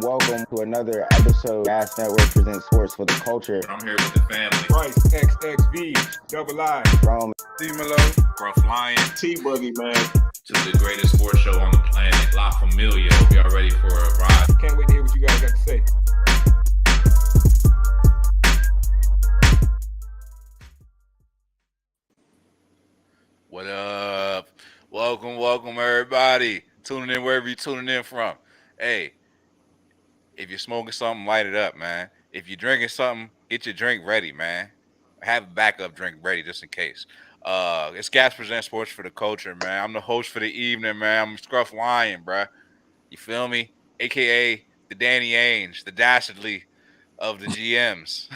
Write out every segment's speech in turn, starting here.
welcome to another episode. Gas Network presents sports for the culture. I'm here with the family. Bryce, XXV, Double I, Rome, D-Malo, Gruff Lion. T-Boogie, man. To the greatest sports show on the planet, La Familia. Hope y'all ready for a ride. Can't wait to hear what you guys got to say. What up? Welcome, everybody. Tuning in wherever you're tuning in from. Hey, if you're smoking something, light it up, man. If you're drinking something, get your drink ready, man. Have a backup drink ready just in case. It's Gas Present Sports for the Culture, man. I'm the host for the evening, man. I'm Scruff Lion, bruh. You feel me? AKA the Danny Ainge, the dastardly of the GMs.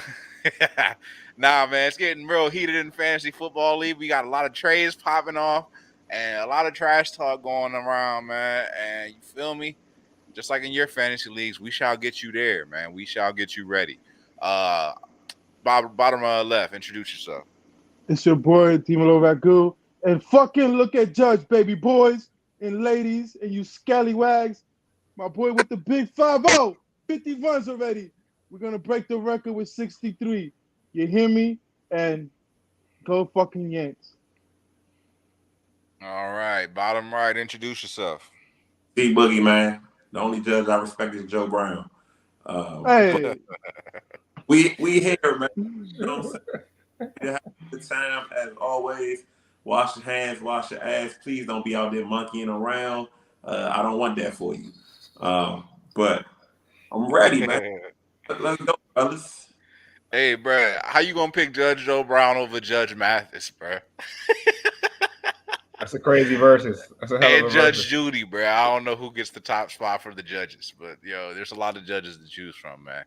Nah, man, it's getting real heated in the fantasy football league. We got a lot of trades popping off and a lot of trash talk going around, man. And you feel me? Just like in your fantasy leagues, we shall get you there, man. We shall get you ready. Bottom left, introduce yourself. It's your boy, D-Malo Ragu. And fucking look at Judge, baby boys and ladies, and you scallywags. My boy with the big 5-0, 50 runs already. We're going to break the record with 63. You hear me? And go fucking Yanks. All right, bottom right, introduce yourself. T-Boogie, man. The only judge I respect is Joe Brown. Hey. We here, man. You know what I'm saying? You have a good time, as always. Wash your hands, wash your ass. Please don't be out there monkeying around. I don't want that for you. But I'm ready, man. Let's go, fellas. Hey, bro, how you gonna pick Judge Joe Brown over Judge Mathis, bro? That's a crazy versus. That's a hell And of a Judge versus. Judy, bro. I don't know who gets the top spot for the judges, but there's a lot of judges to choose from, man.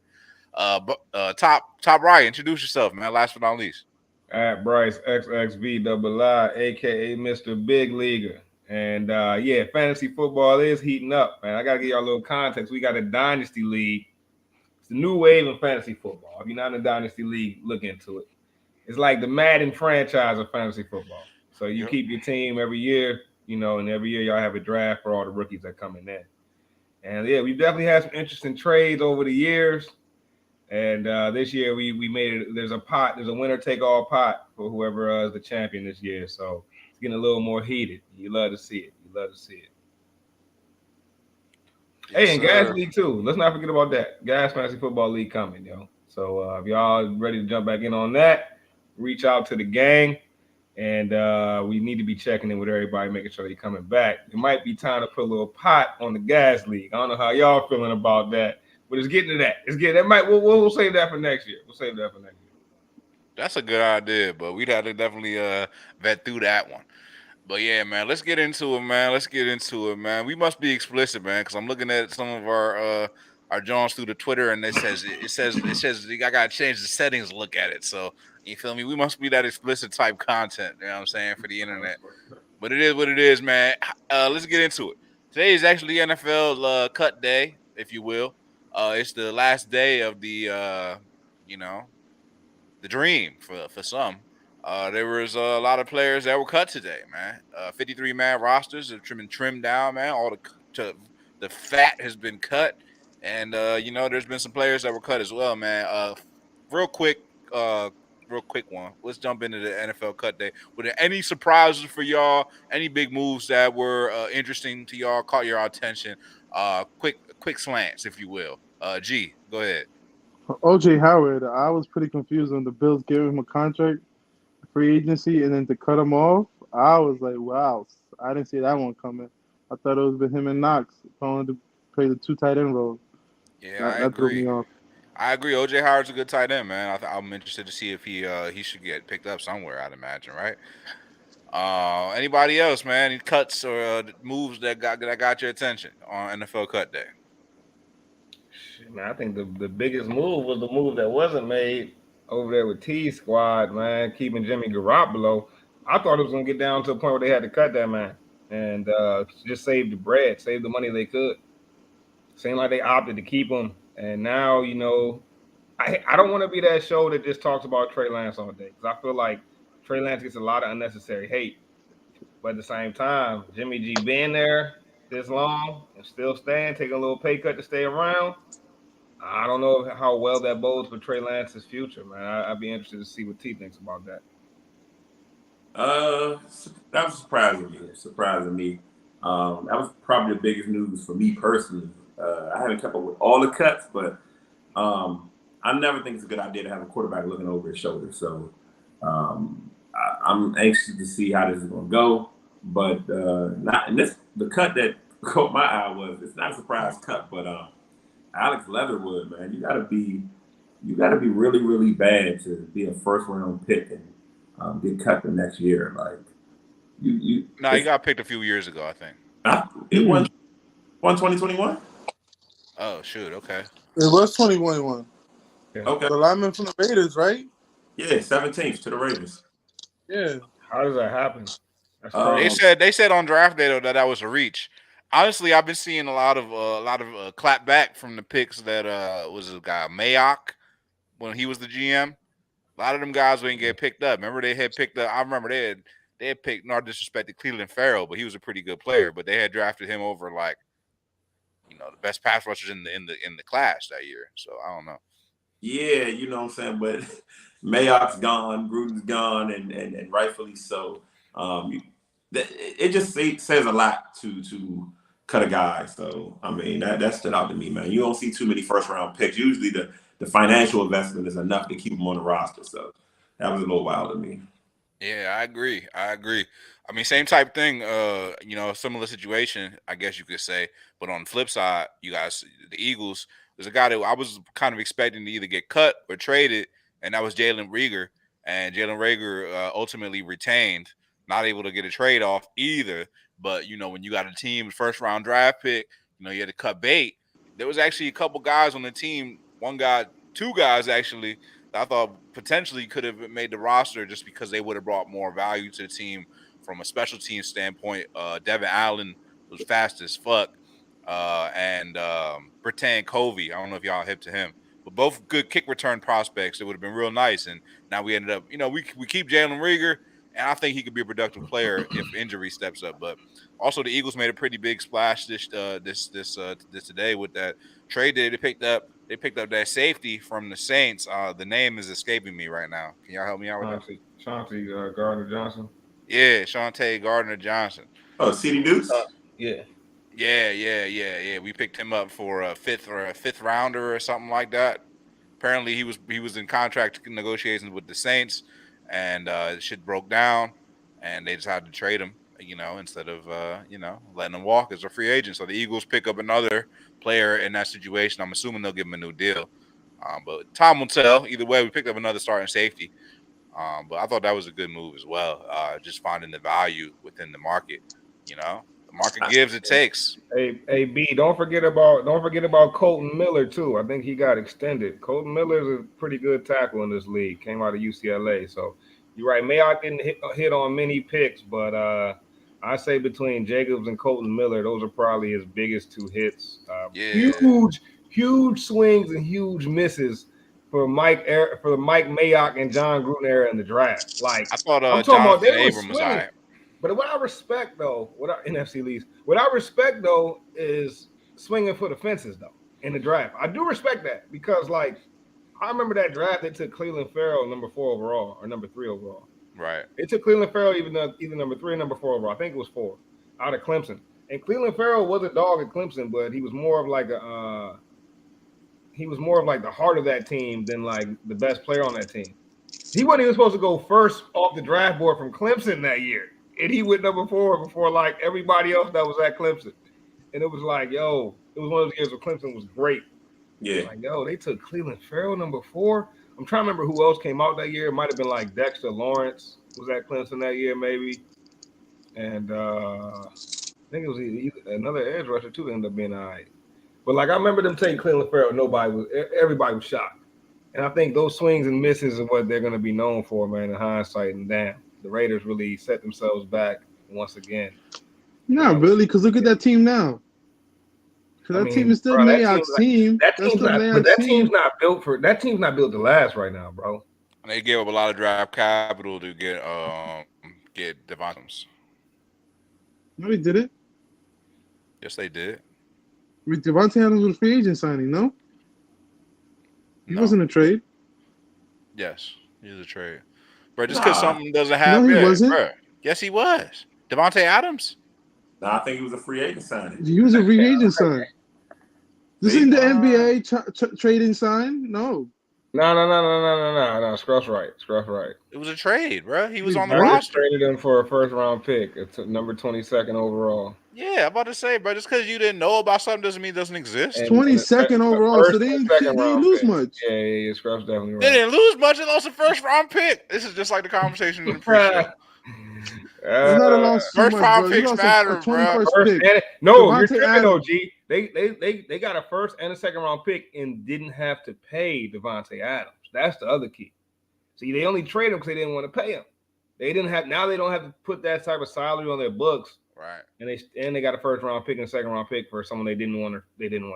Top right, introduce yourself, man. Last but not least. At Bryce, XXV, Double I, a.k.a. Mr. Big Leaguer. And, yeah, fantasy football is heating up, man. I got to give y'all a little context. We got a dynasty league. It's the new wave in fantasy football. If you're not in a dynasty league, look into it. It's like the Madden franchise of fantasy football. So you keep your team every year, and every year y'all have a draft for all the rookies that coming in. And, yeah, we've definitely had some interesting trades over the years. And this year we made it. There's a winner-take-all pot for whoever is the champion this year. So it's getting a little more heated. You love to see it. Yes, Hey, and Gas League too. Let's not forget about that. Gas Fantasy Football League coming, yo. So if y'all ready to jump back in on that, reach out to the gang. And we need to be checking in with everybody, making sure they're coming back. It might be time to put a little pot on the Gas League. I don't know how y'all feeling about that, but it's getting to that. We'll save that for next year. That's a good idea, but we'd have to definitely vet through that one. But yeah, man, let's get into it, man. We must be explicit, man, because I'm looking at some of our Jones through the Twitter, and it says I gotta change the settings to look at it. So you feel me? We must be that explicit type content, you know what I'm saying, for the internet. But it is what it is, man. Let's get into it. Today is actually NFL cut day, if you will. It's the last day of the the dream for some. There was a lot of players that were cut today, man. 53-man rosters have been trimmed down, man. All the fat has been cut, and there's been some players that were cut as well, man. Real quick one. Let's jump into the NFL cut day. Were there any surprises for y'all? Any big moves that were interesting to y'all? Caught your attention? Quick slants, if you will. G, go ahead. O.J. Howard, I was pretty confused on the Bills giving him a contract, free agency, and then to cut him off. I was like, wow, I didn't see that one coming. I thought it was with him and Knox going to play the two tight end role. Yeah, I that threw agree. me off. I agree. O.J. Howard's a good tight end, man. I'm interested to see if he should get picked up somewhere, I'd imagine, right? Anybody else, man? Any cuts or moves that got your attention on NFL cut day? Shit, man, I think the biggest move was the move that wasn't made over there with T Squad, man, keeping Jimmy Garoppolo. I thought it was going to get down to a point where they had to cut that man and just save the bread, save the money they could. Seemed like they opted to keep him. And now, I don't want to be that show that just talks about Trey Lance all day, because I feel like Trey Lance gets a lot of unnecessary hate. But at the same time, Jimmy G being there, this long and still staying, taking a little pay cut to stay around. I don't know how well that bodes for Trey Lance's future, man. I'd be interested to see what T thinks about that. That was surprising me. That was probably the biggest news for me personally. I haven't kept up with all the cuts, but I never think it's a good idea to have a quarterback looking over his shoulder. So I'm anxious to see how this is going to go. But not and the cut that caught my eye was it's not a surprise cut, but Alex Leatherwood, man, you got to be really really bad to be a first round pick and get cut the next year. Like No, he got picked a few years ago, I think. It won 2021. Oh shoot, okay. It was 2021. Okay. The lineman from the Raiders, right? Yeah, 17th to the Ravens. Yeah. How does that happen? That's crazy. They said on draft day though that was a reach. Honestly, I've been seeing a lot of clap back from the picks that was a guy Mayock when he was the GM. A lot of them guys wouldn't get picked up. Remember they had picked up. I remember they had picked, not disrespected, Cleveland Farrell, but he was a pretty good player. But they had drafted him over like, the best pass rushers in the class that year. So I don't know. Yeah, you know what I'm saying, but Mayock's gone, Gruden's gone, and rightfully so. It just says a lot to cut a guy. So I mean that stood out to me, man. You don't see too many first round picks. Usually the financial investment is enough to keep him on the roster. So that was a little wild to me. Yeah, I agree. I mean, same type thing. Similar situation, I guess you could say. But on the flip side, you guys, the Eagles, there's a guy that I was kind of expecting to either get cut or traded, and that was Jalen Reagor. And Jalen Reagor ultimately retained, not able to get a trade off either. But when you got a team first round draft pick, you had to cut bait. There was actually a couple guys on the team. Two guys actually I thought potentially could have made the roster just because they would have brought more value to the team from a special team standpoint. Devin Allen was fast as fuck, and Bertan Covey. I don't know if y'all hip to him, but both good kick return prospects. It would have been real nice. And now we ended up, we keep Jalen Reagor, and I think he could be a productive player if injury steps up. But also the Eagles made a pretty big splash this today with that trade that they picked up that safety from the Saints. The name is escaping me right now. Can y'all help me out with that? Chauncey Gardner-Johnson. Yeah, Shawntae Gardner-Johnson. Oh, CD Deuce? Yeah. Yeah. We picked him up for a fifth rounder or something like that. Apparently, he was in contract negotiations with the Saints, and shit broke down, and they decided to trade him. Instead of letting him walk as a free agent. So the Eagles pick up another player in that situation. I'm assuming they'll give him a new deal, but time will tell. Either way, we picked up another starting safety. But I thought that was a good move as well. Just finding the value within the market. The market gives, it takes. Hey, B, don't forget about Colton Miller too. I think he got extended. Colton Miller is a pretty good tackle in this league. Came out of UCLA, so you're right. Mayock didn't hit on many picks, but I say between Jacobs and Colton Miller, those are probably his biggest two hits. Huge swings and huge misses for the Mike Mayock and John Gruden era in the draft. Like I thought, I'm talking about, they were Abram was all right. But what I respect though, NFC leagues, what I respect though is swinging for the fences though in the draft. I do respect that because like I remember that draft they took Cleveland Farrell number 4 overall or number 3 overall. Right. They took Cleveland Farrell either number 3 or number 4 overall. I think it was 4 out of Clemson. And Cleveland Farrell was a dog at Clemson, but he was more of like the heart of that team than like the best player on that team. He wasn't even supposed to go first off the draft board from Clemson that year. And he went number 4 before like everybody else that was at Clemson. And it was like, it was one of those years where Clemson was great. Yeah. Like, they took Cleveland Farrell number 4. I'm trying to remember who else came out that year. It might have been like Dexter Lawrence was at Clemson that year, maybe. And I think it was another edge rusher too that ended up being all right. But like I remember them taking Cleveland Farrell, everybody was shocked. And I think those swings and misses are what they're going to be known for, man, in hindsight. And damn, the Raiders really set themselves back once again. Not really, because look at that team now. Because that team is still Mayock's team. That team's not built to last right now, bro. And they gave up a lot of draft capital to get Devontae. No, he didn't. Yes, they did. Devontae Adams was a free agent signing, no? He No. wasn't a trade. Yes, he was a trade. Bro, just because Nah, something doesn't No, have he yeah, wasn't. bro. Yes, he was. Devontae Adams? I think he was a free agent signing. He was a free agent sign. This See? ain't the NBA trading sign. No. No. Scruff's right. It was a trade, bro. He was Wait, on the I what? just roster. traded him for a first round pick. It's number 22nd overall. Yeah, I'm about to say, bro, just because you didn't know about something doesn't mean it doesn't exist. And 22nd the overall, first so they and ain't second round lose pick. much. Yeah, Scruff's definitely They right. didn't lose much. They lost a first round pick. This is just like the conversation in the pre-show. It's not a loss too First much, round bro. You picks lost matter, a bro. 21st First pick. and no, you're Devontae tripping though, Adams. G. They got a first and a second round pick and didn't have to pay Devontae Adams. That's the other key. See, they only traded him because they didn't want to pay him. They didn't have now. They don't have to put that type of salary on their books, Right. and they got a first round pick and a second round pick for someone they didn't want to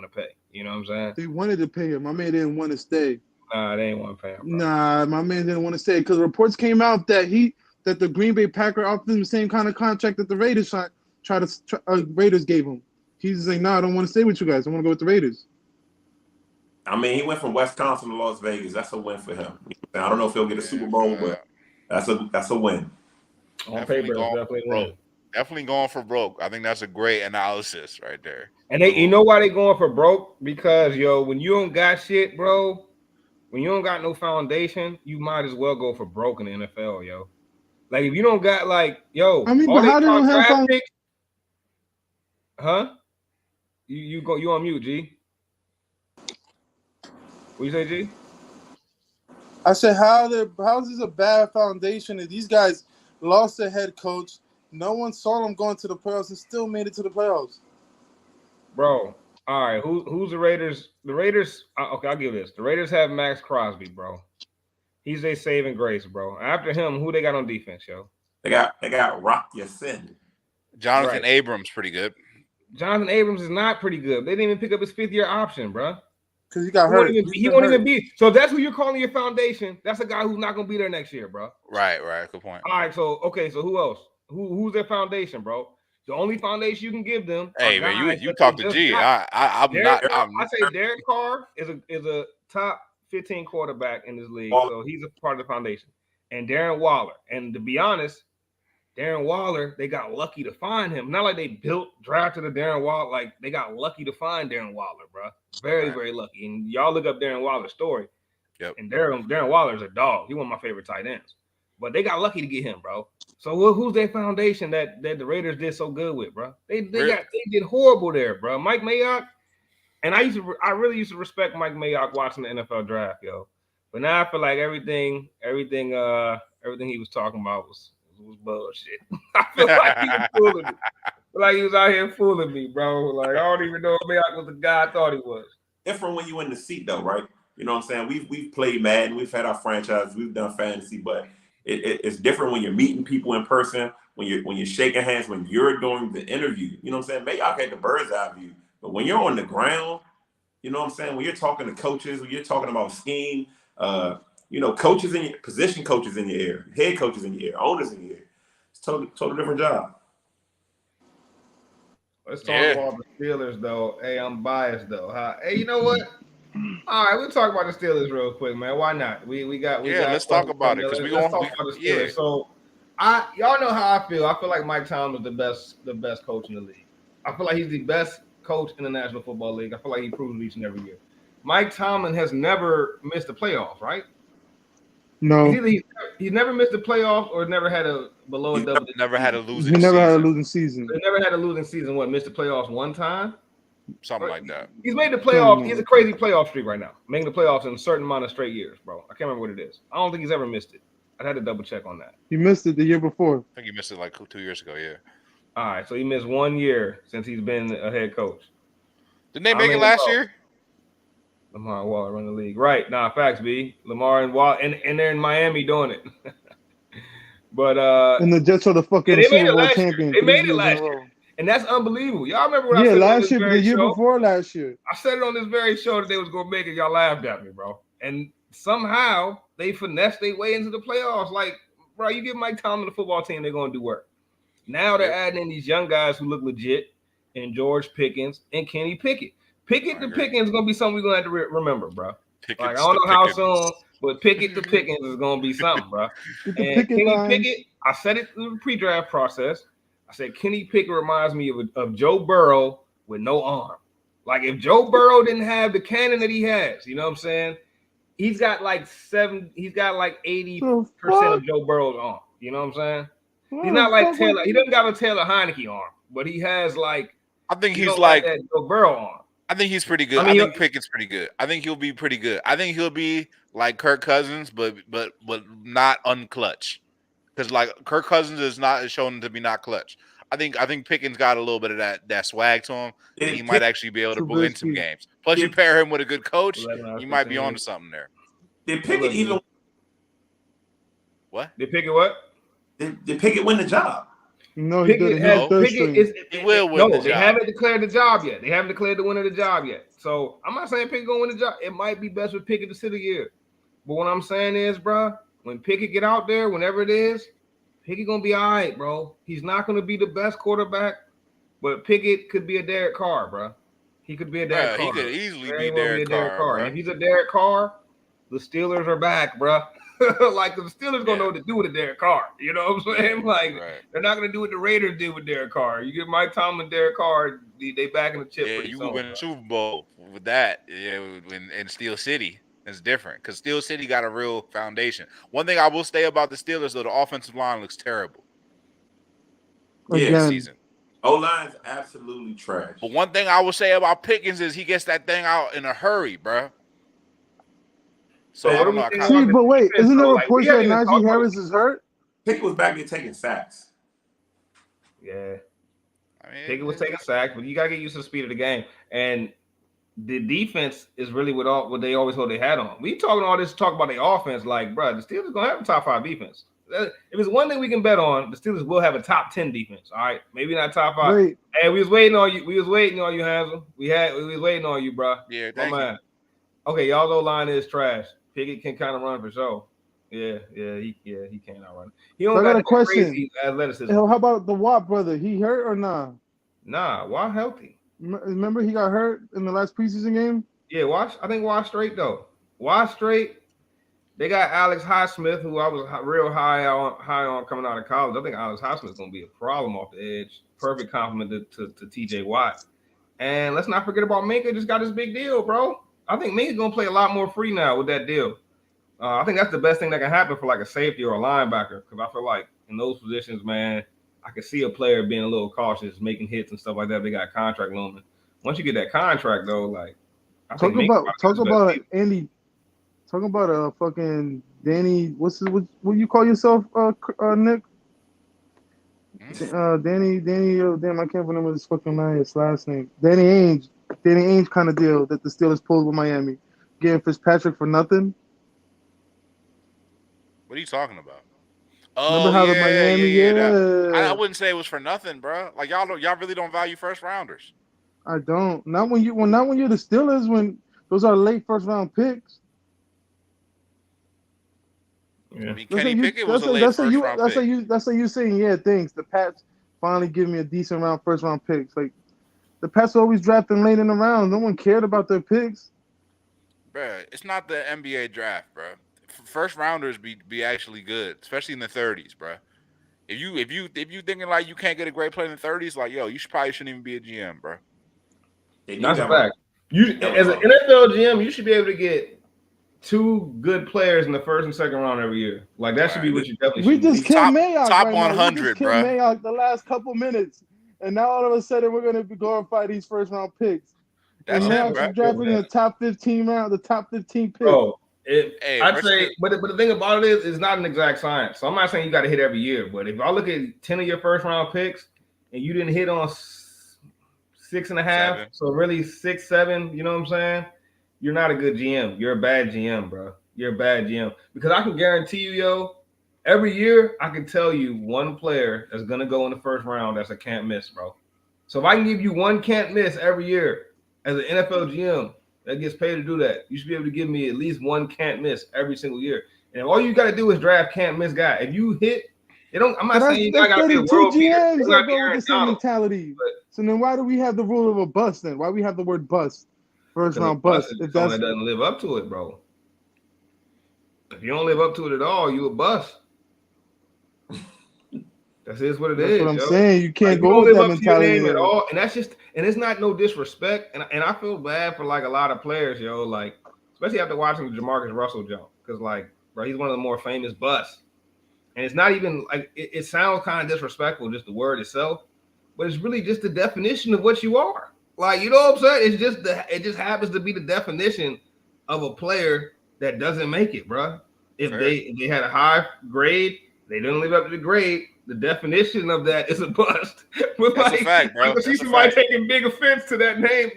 pay. You know what I'm saying? They wanted to pay him. My man didn't want to stay. Nah, they ain't want to pay him. Bro. Nah, my man didn't want to stay because reports came out that the Green Bay Packers offered him the same kind of contract that the Raiders Raiders gave him. He's like, nah, I don't want to stay with you guys. I want to go with the Raiders. I mean, he went from Wisconsin to Las Vegas. That's a win for him. I don't know if he'll get a Super Bowl, but that's a win. On paper, it's definitely a win. Definitely going for broke. I think that's a great analysis right there. And you know why they going for broke? Because when you don't got shit, bro, when you don't got no foundation, you might as well go for broke in the NFL, yo. Like if you don't got I mean, but how they don't have foundation? Huh? You on mute, G. What you say, G? I said, how is this a bad foundation if these guys lost their head coach? No one saw them going to the playoffs and still made it to the playoffs. Bro, all right. Who's the Raiders? The Raiders. Okay, I'll give this. The Raiders have Max Crosby, bro. He's a saving grace, bro. After him, who they got on defense, yo? They got Rock Yassin. Jonathan Abrams, pretty good. Jonathan Abrams is not pretty good. They didn't even pick up his 5th-year option, bro. Because he got hurt. He won't even be. So if that's who you're calling your foundation, that's a guy who's not going to be there next year, bro. Right. Good point. All right, so who else? Who's their foundation, bro? The only foundation you can give them. Hey man, you talk to G. I say Derek Carr is a top 15 quarterback in this league, so he's a part of the foundation. And Darren Waller. And to be honest, Darren Waller, they got lucky to find him. Not like they drafted a Darren Waller. Like they got lucky to find Darren Waller, bro. Very lucky. And y'all look up Darren Waller's story. Yep. And Darren Waller's a dog. He's one of my favorite tight ends. But they got lucky to get him, bro. So who's their foundation that the Raiders did so good with, bro? They did horrible there, bro. Mike Mayock, and I really used to respect Mike Mayock watching the NFL draft, yo. But now I feel like everything he was talking about was bullshit. I feel like he was fooling me. I feel like he was out here fooling me, bro. Like I don't even know if Mayock was the guy I thought he was. Different when you in the seat, though, right? You know what I'm saying? We've played Madden, we've had our franchise, we've done fantasy, but it's different when you're meeting people in person, when you're shaking hands, when you're doing the interview. You know what I'm saying? Mayock had the bird's eye view, but when you're on the ground, you know what I'm saying? When you're talking to coaches, when you're talking about scheme, coaches in your position, coaches in your ear, head coaches in your ear, owners in your ear. It's total different job. Let's talk about the Steelers, though. Hey, I'm biased though. Hey, you know what? All right, we'll talk about the Steelers real quick, man. Why not? We got. Let's talk about it because let's talk about the Steelers. Yeah. So, y'all know how I feel. I feel like Mike Tomlin is the best coach in the league. I feel like he's the best coach in the National Football League. I feel like he proves each and every year. Mike Tomlin has never missed the playoffs, right? No. He's never missed the playoffs or never had a below a double. Never had a losing season. He never had a losing season. He never had a losing season. What, missed the playoffs one time? Something like that. He's made the playoffs. He's a crazy playoff streak right now. Making the playoffs in a certain amount of straight years, bro. I can't remember what it is. I don't think he's ever missed it. I'd have to double check on that. He missed it the year before. I think he missed it like 2 years ago, yeah. All right, so he missed 1 year since he's been a head coach. Didn't they make it last year? Lamar and Waller run the league. Right. Nah, facts, B. Lamar and Waller, and they're in Miami doing it. But and the Jets are the fucking Super Bowl champions. They made it last year. And that's unbelievable. Y'all remember what I said last year, but the year before last year. I said it on this very show that they was going to make it. Y'all laughed at me, bro. And somehow they finessed their way into the playoffs. Like, bro, you give Mike Tomlin the football team, they're going to do work. Now they're adding in these young guys who look legit. and George Pickens and Kenny Pickett. Pickett to Pickens is gonna be something we're gonna have to remember, bro. Pickens Like I don't to know how Pickens. soon, but Pickett to Pickens is gonna be something, bro. Get the And picket Kenny lines. Pickett, I said it through the pre-draft process. I said Kenny Pickett reminds me of Joe Burrow with no arm. Like if Joe Burrow didn't have the cannon that he has, you know what I'm saying? He's got like 80% of Joe Burrow's arm. You know what I'm saying? He's not like Taylor. He doesn't got a Taylor Heineke arm, but he has like. I think he he's don't like have that Joe Burrow arm. I think he's pretty good. I mean, I think Pickett's pretty good. I think he'll be pretty good. I think he'll be like Kirk Cousins, but not unclutch. Because like Kirk Cousins is shown to be not clutch. I think Pickens got a little bit of that swag to him that he might actually be able to win some games. Plus, you pair him with a good coach, you might be onto something there. Did Pickett even? What? Did Pickett what? Did Pickett win the job? No, he didn't. He will win the job. They haven't declared the job yet. They haven't declared the winner of the job yet. So I'm not saying Pickett gonna win the job. It might be best for Pickett to sit a year. But what I'm saying is, bro, when Pickett get out there, whenever it is, Pickett gonna be all right, bro. He's not gonna be the best quarterback, but Pickett could be a Derek Carr, bro. He could be a Derek Carr. He could easily be Derek Carr. If he's a Derek Carr, the Steelers are back, bro. Like the Steelers gonna know what to do with a Derek Carr. You know what I'm saying? Like they're not gonna do what the Raiders did with Derek Carr. You get Mike Tomlin, Derek Carr, they back in the chip. Yeah, you could win a Super Bowl with that. Yeah, in Steel City. It's different because Steel City got a real foundation. One thing I will say about the Steelers, though, the offensive line looks terrible. Yeah, season. O-line's absolutely trash. But one thing I will say about Pickens is he gets that thing out in a hurry, bro. So I don't know. See, but wait, isn't there reports that Najee Harris is hurt? Pickett was back there taking sacks. Yeah, I mean, Pickett was taking sacks, but you gotta get used to the speed of the game. And the defense is really what they always hold their hat on. We talking all this talk about the offense, like, bro, the Steelers gonna have a top 5 defense. If it's one thing we can bet on, the Steelers will have a top 10 defense. All right, maybe not top 5. Wait. Hey, we was waiting on you. We was waiting on you, Hansel. We was waiting on you, bro. Yeah, thank you. Okay, y'all O-line is trash. Pickett can kind of run for sure. Yeah, he can outrun. He don't got a question. Crazy athleticism. How about the Watt brother? He hurt or nah? Nah, Watt healthy. Remember he got hurt in the last preseason game? Yeah, I think Watt straight though. Watt straight. They got Alex Highsmith, who I was real high on coming out of college. I think Alex Highsmith's gonna be a problem off the edge. Perfect compliment to TJ Watt. And let's not forget about Minka. Just got his big deal, bro. I think Minka's gonna play a lot more free now with that deal. I think that's the best thing that can happen for like a safety or a linebacker, because I feel like in those positions, man, I could see a player being a little cautious, making hits and stuff like that. They got a contract looming. Once you get that contract, though, like talk about a fucking Danny. What you call yourself, Nick? Danny. Damn, I can't remember his fucking his last name. Danny Ainge kind of deal that the Steelers pulled with Miami, getting Fitzpatrick for nothing. What are you talking about? Remember how the Miami? I wouldn't say it was for nothing, bro. Like y'all really don't value first rounders. I don't. Not when you're the Steelers. When those are late first round picks. Yeah. I mean, Kenny Pickett was a late first round pick. That's how you saying, yeah, thanks. The Pats finally give me a decent first round picks. Like the Pats are always drafting late in the round. No one cared about their picks. Bro, it's not the NBA draft, bro. First rounders be actually good, especially in the 30s, bro. If you thinking like you can't get a great player in the 30s, like yo, probably shouldn't even be a GM, bro. That's a fact. As an NFL GM, you should be able to get 2 good players in the first and second round every year. Like that should be what you definitely. We just killed Mayock top right 100, bro. Mayock the last couple minutes, and now all of a sudden we're gonna be glorify these first round picks. That's and now drafting in the top 15 round, the top 15 pick. Bro, I'd say, but the thing about it is, it's not an exact science. So I'm not saying you got to hit every year, but if I look at 10 of your first round picks and you didn't hit on 6.5, so really 6, 7, you know what I'm saying? You're not a good GM. You're a bad GM, bro. You're a bad GM because I can guarantee you, yo, every year I can tell you one player that's gonna go in the first round that's a can't miss, bro. So if I can give you one can't miss every year as an NFL GM that gets paid to do that, you should be able to give me at least one can't miss every single year. And all you got to do is draft can't miss guy. If you hit They don't. I'm So not saying you that's gotta be a 32 world beater. GMs You that gotta be go with Aaron the same Donald. mentality. But So then why do we have the rule of a bust then? Why we have the word bust? First because a round bust bust. is If someone that's that doesn't live up to it, bro. If you don't live up to it at all, you a bust. That's what it that's what is, I'm yo. saying. You Like, can't if you go don't with live that up to your mentality. name at all, and it's not no disrespect, and I feel bad for like a lot of players, yo, like especially after watching the Jamarcus Russell jump, because like, bro, he's one of the more famous busts, and it's not even like it sounds kind of disrespectful, just the word itself, but it's really just the definition of what you are. Like, you know what I'm saying? It's just it just happens to be the definition of a player that doesn't make it, bro. If they had a high grade, they didn't live up to the grade. The definition of that is a bust. But That's like, a fact, bro. I can see That's a somebody fact. taking big offense to that name,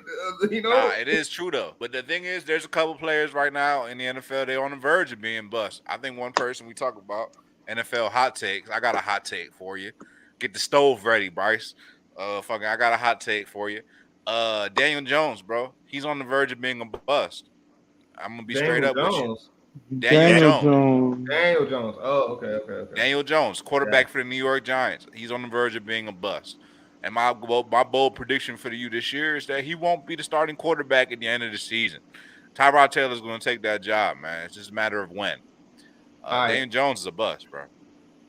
you know? Nah, it is true though. But the thing is, there's a couple players right now in the NFL. They're on the verge of being bust. I think one person we talk about NFL hot takes. I got a hot take for you. Get the stove ready, Bryce. I got a hot take for you. Daniel Jones, bro. He's on the verge of being a bust. I'm gonna be straight Daniel up with you. Jones. Daniel Jones. Daniel Jones. Oh, okay. Daniel Jones, quarterback for the New York Giants. He's on the verge of being a bust. And my bold prediction for you this year is that he won't be the starting quarterback at the end of the season. Tyrod Taylor's going to take that job, man. It's just a matter of when. All right. Daniel Jones is a bust, bro.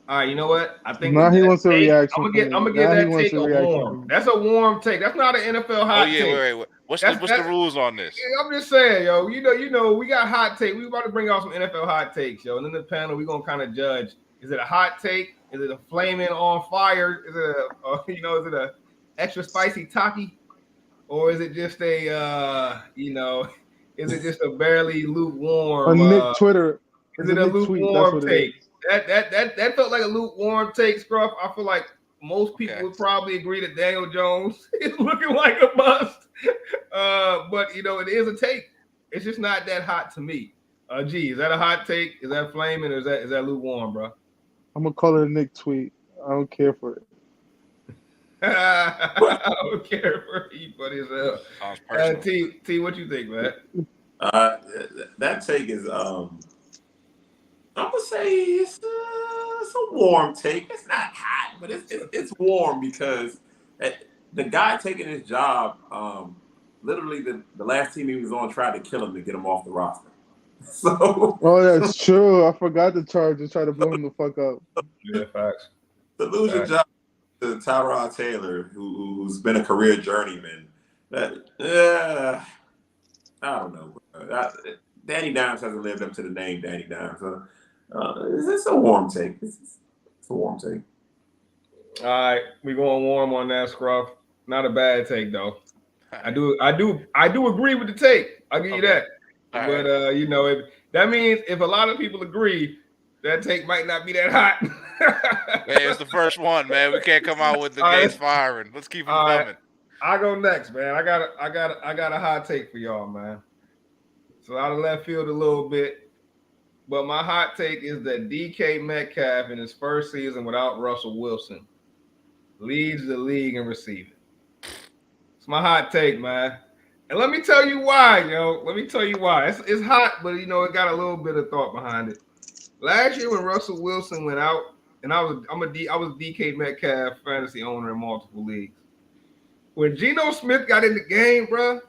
All right, you know what? I think now he wants a take, reaction I'm from gonna me. give Now he that wants take a a reaction warm. from me. That's a warm take. That's not an NFL hot Oh yeah, take. wait. What's the rules on this? I'm just saying, yo. You know, we got hot take. We about to bring out some NFL hot takes, yo. And in the panel, we're gonna kind of judge: is it a hot take? Is it a flaming on fire? Is it is it a extra spicy taki, or is it just a is it just a barely lukewarm? On Nick Twitter. Is It's it a a Nick tweet. That's lukewarm what it take? is. That felt like a lukewarm take, Scruff. I feel like most people Okay. would probably agree that Daniel Jones is looking like a bust. But it is a take. It's just not that hot to me. Is that a hot take? Is that flaming or is that lukewarm, bro? I'm gonna call it a Nick tweet. I don't care for it. I don't care for you, buddy as hell. Sounds personal. T, what you think, man? That take is I'm gonna say it's a warm take. It's not hot, but it's warm because the guy taking his job, literally the last team he was on tried to kill him to get him off the roster. So that's true. I forgot the Chargers tried to blow him the fuck up. Yeah, facts. to lose your job to Tyrod Taylor, who's been a career journeyman, I don't know. Danny Dimes hasn't lived up to the name Danny Dimes. It's a warm take. It's a warm take. All right, we going warm on that, Scruff. Not a bad take though. I do agree with the take. I'll give you that. All but right. that means if a lot of people agree, that take might not be that hot. Hey, it's the first one, man. We can't come out with the gates firing. Let's keep them coming. I go next, man. I got a hot take for y'all, man. So out of left field a little bit, but my hot take is that DK Metcalf in his first season without Russell Wilson leads the league in receiving. It's my hot take, man. And let me tell you why, yo. Let me tell you why. It's hot, but it got a little bit of thought behind it. Last year when Russell Wilson went out, and I was DK Metcalf fantasy owner in multiple leagues. When Geno Smith got in the game, bro,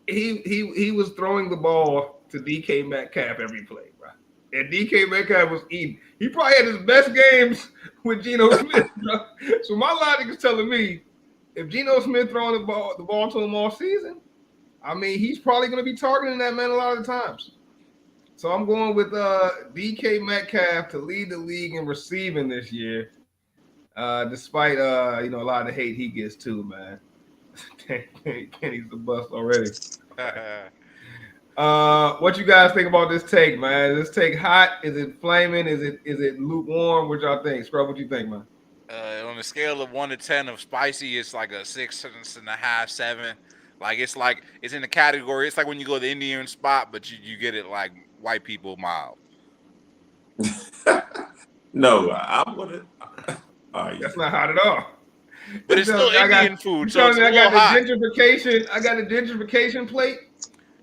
he was throwing the ball to DK Metcalf every play, bro. And DK Metcalf was eating. He probably had his best games with Geno Smith, bro. So my logic is telling me if Geno Smith throwing the ball to him all season, I mean, he's probably going to be targeting that man a lot of the times. So I'm going with DK Metcalf to lead the league in receiving this year, despite a lot of the hate he gets too, man. Kenny's the bust already. What you guys think about this take, man? Is this take hot? Is it flaming? Is it lukewarm? What y'all think? Scrub, what you think, man? On a scale of 1 to 10 of spicy, it's like a 6.5, 7. Like it's in the category. It's like when you go to the Indian spot, but you get it like white people mild. No, I'm gonna. That's not hot at all. But it's still Indian food, so it's I got the hot. gentrification. I got the gentrification plate.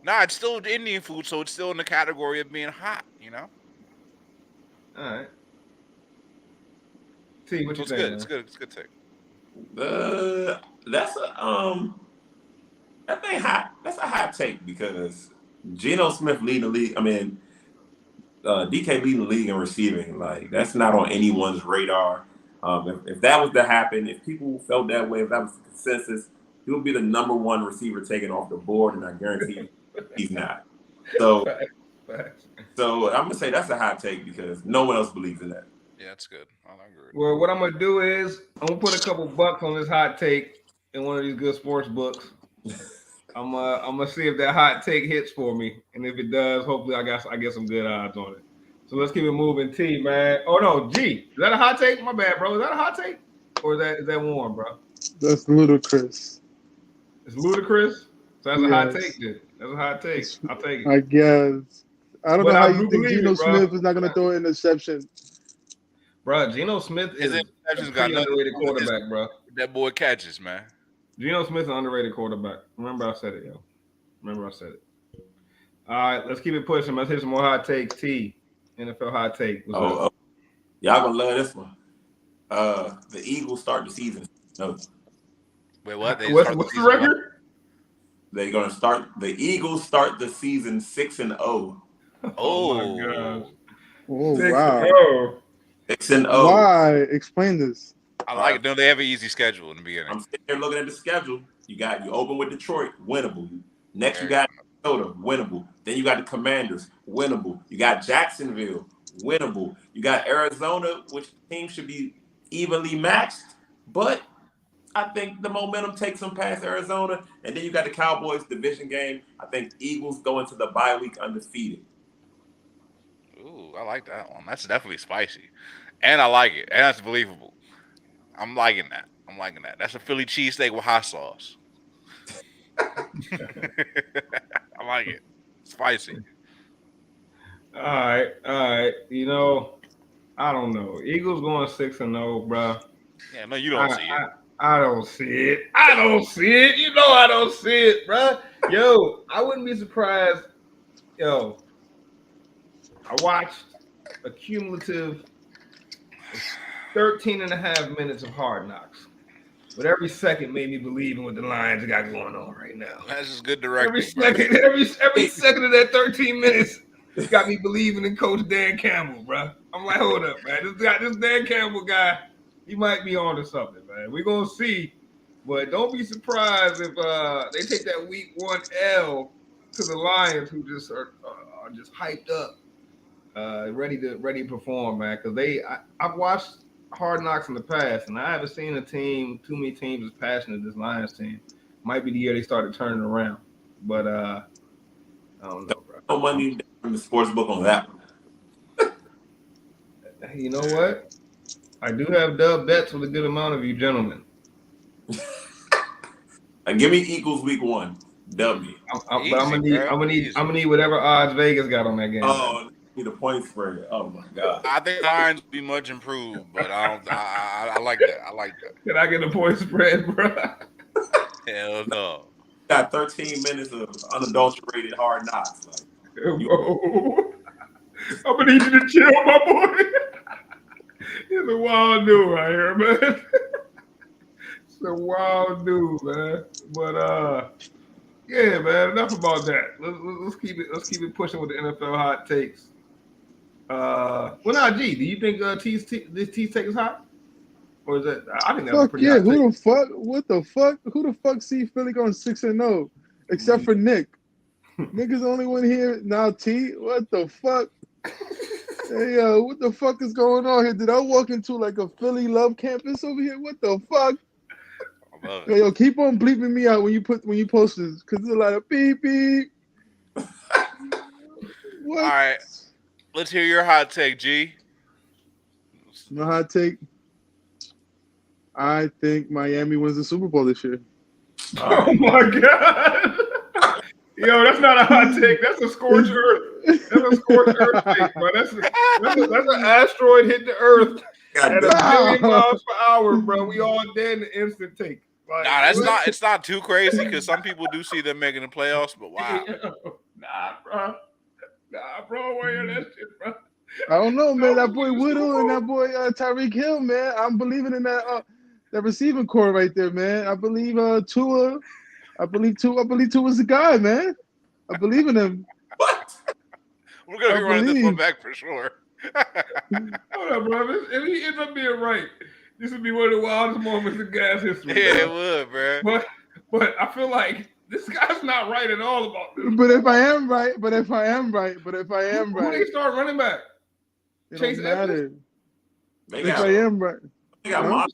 Nah, it's still Indian food, so it's still in the category of being hot. All right. T, what So you it's think, good. man? It's good. It's a good take. That's that's a hot take because Geno Smith leading the league. I mean, DK leading the league in receiving. Like that's not on anyone's radar. If that was to happen, if people felt that way, if that was the consensus, he would be the number one receiver taken off the board, and I guarantee you, he's not. So, Facts. so I'm gonna say that's a hot take because no one else believes in that. Yeah, that's good. I agree. Well, what I'm gonna do is I'm gonna put a couple bucks on this hot take in one of these good sports books. I'm gonna see if that hot take hits for me, and if it does, hopefully I get some good odds on it. So let's keep it moving, T, man. Oh no, G, is that a hot take? My bad, bro. Is that a hot take, or is that warm, bro? That's ludicrous. It's ludicrous. So that's a hot Yes. take, then. That's a hot take. I'll take it. I guess. I don't But know how I you do think believe Geno it, bro. Smith is not going to throw an interception. Bro, Geno Smith is His a interceptions got pretty nothing to underrated do with his- quarterback, bro. That boy catches, man. Geno Smith is an underrated quarterback. Remember I said it, yo. Remember I said it. All right, let's keep it pushing. Let's hit some more hot takes. T, NFL hot take. What's up? Y'all gonna love this one. The Eagles start the season. No, Wait, what? What's the record? they're gonna start. The Eagles start the season 6-0. Oh my gosh. Oh, 6-0. wow. 6-0. Why? Explain this. I like it. No, they have an easy schedule in the beginning. I'm sitting here looking at the schedule. You open with Detroit, winnable. Next you got Minnesota, winnable. Then you got the Commanders, winnable. You got Jacksonville, winnable. You got Arizona, which team should be evenly matched, but I think the momentum takes them past Arizona. And then you got the Cowboys division game. I think Eagles go into the bye week undefeated. Ooh, I like that one. That's definitely spicy. And I like it. And that's believable. I'm liking that. That's a Philly cheesesteak with hot sauce. I like it. Spicy. All right. You know, I don't know. Eagles going 6-0, bro. Yeah, no, you don't see it. I don't see it. I don't see it. You know I don't see it, bro. Yo, I wouldn't be surprised. Yo, I watched a cumulative 13 and a half minutes of Hard Knocks. But every second made me believe in what the Lions got going on right now. That's just good directing. Every second of that 13 minutes got me believing in Coach Dan Campbell, bro. I'm like, hold up, man. This Dan Campbell guy, he might be on to something, man. We're gonna see. But don't be surprised if they take that week 1 L to the Lions, who just are just hyped up, ready to perform, man. Because I've watched Hard Knocks in the past, and I haven't seen too many teams as passionate as this Lions team. Might be the year they started turning around, but I don't know, bro. No money in the sports book on that one. You know what? I do have dub bets with a good amount of you gentlemen. Give me Eagles week 1. W. But I'm gonna need whatever odds Vegas got on that game. Oh, need a point spread. Oh my god. I think Lions will be much improved, but I like that. I like that. Can I get a point spread, bro? Hell no. Got 13 minutes of unadulterated Hard Knocks. Like, I'm gonna need you to chill, my boy. He's a wild dude right here, man. It's a wild dude, man. But yeah, man. Enough about that. Let's keep it pushing with the NFL hot takes. Well, now, G, do you think this T's take is hot, or is that? I think that's a pretty hot take. Who the fuck? What the fuck? Who the fuck see Philly going 6-0? Except for Nick. Nick is the only one here now. T, what the fuck? Hey, what the fuck is going on here? Did I walk into like a Philly love campus over here? What the fuck? Hey, yo, keep on bleeping me out when you post this, because there's a lot of beep beep. What? All right, let's hear your hot take, G. My hot take. I think Miami wins the Super Bowl this year. Oh my god. Yo, that's not a hot take. That's a scorched earth. That's a scorched earth take, bro. That's an asteroid hit the earth at 1 million miles per hour, bro. We all dead in the instant take. Like, Nah, that's not. It's not too crazy because some people do see them making the playoffs. But wow, Nah, bro. Where that shit, bro? I don't know, man. That boy Whittle and that boy Tyreek Hill, man. I'm believing in that receiving core right there, man. I believe Tua. I believe Tua's the guy, man. I believe in him. What? We're gonna be running this one back for sure. Hold up, bro. If he ends up being right, this would be one of the wildest moments in gas history. Yeah, it bro. would, bro. But I feel like this guy's not right at all about this. But if I am right, Who they start running back? it Chase don't matter. They If got, I am right, they got Huh?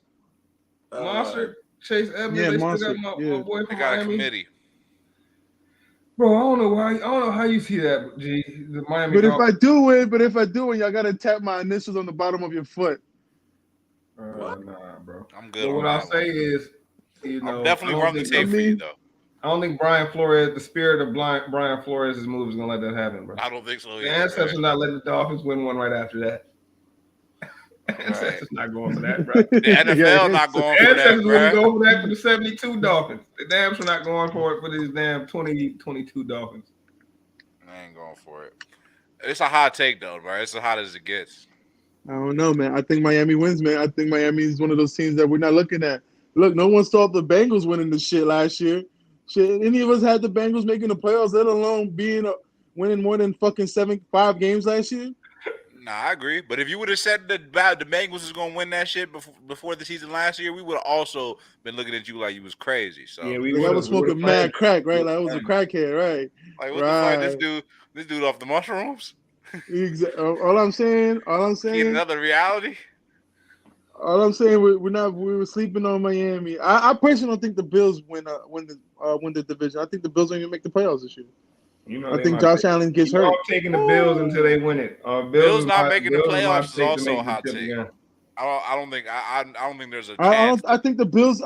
Monster. Chase Edmonds. Yeah, they Monster, still got yeah. my boy They from got a Miami. committee. Bro, I don't know how you see that, G. The Miami but if Dolphins. I do win, y'all gotta tap my initials on the bottom of your foot. What? Nah, bro. I'm good But on what that I'll say one. is, you know, I'm definitely I don't running the think- tape for you, though. I don't think Brian Flores, the spirit of Brian Flores' move is gonna let that happen, bro. I don't think so The either. ancestors man. not letting the Dolphins win one right after that. Ancestors not going for that, bro. The NFL not going for that, Ancestors wouldn't bro. go for that for the 72 Dolphins. The damn sure not going for it for these damn 2022 Dolphins. I ain't going for it. It's a hot take, though, bro. It's as hot as it gets. I don't know, man. I think Miami wins, man. I think Miami is one of those teams that we're not looking at. Look, no one saw the Bengals winning this shit last year. Shit, any of us had the Bengals making the playoffs, let alone winning more than fucking 5 games last year. Nah, I agree. But if you would have said that the Bengals was going to win that shit before the season last year, we would have also been looking at you like you was crazy. So, Yeah, Like I was smoking mad crack, right? Like I was a crackhead, right? like, what the fuck? This dude off the mushrooms? All I'm saying, In another reality? we were sleeping on Miami. I personally don't think the Bills win the division. I think the Bills don't even make the playoffs this year. You know, I think Josh Allen gets hurt. I'm taking the Bills until they win it. Bills not making the playoffs is to also a make hot the take. again. I don't think there's a chance. I think the Bills.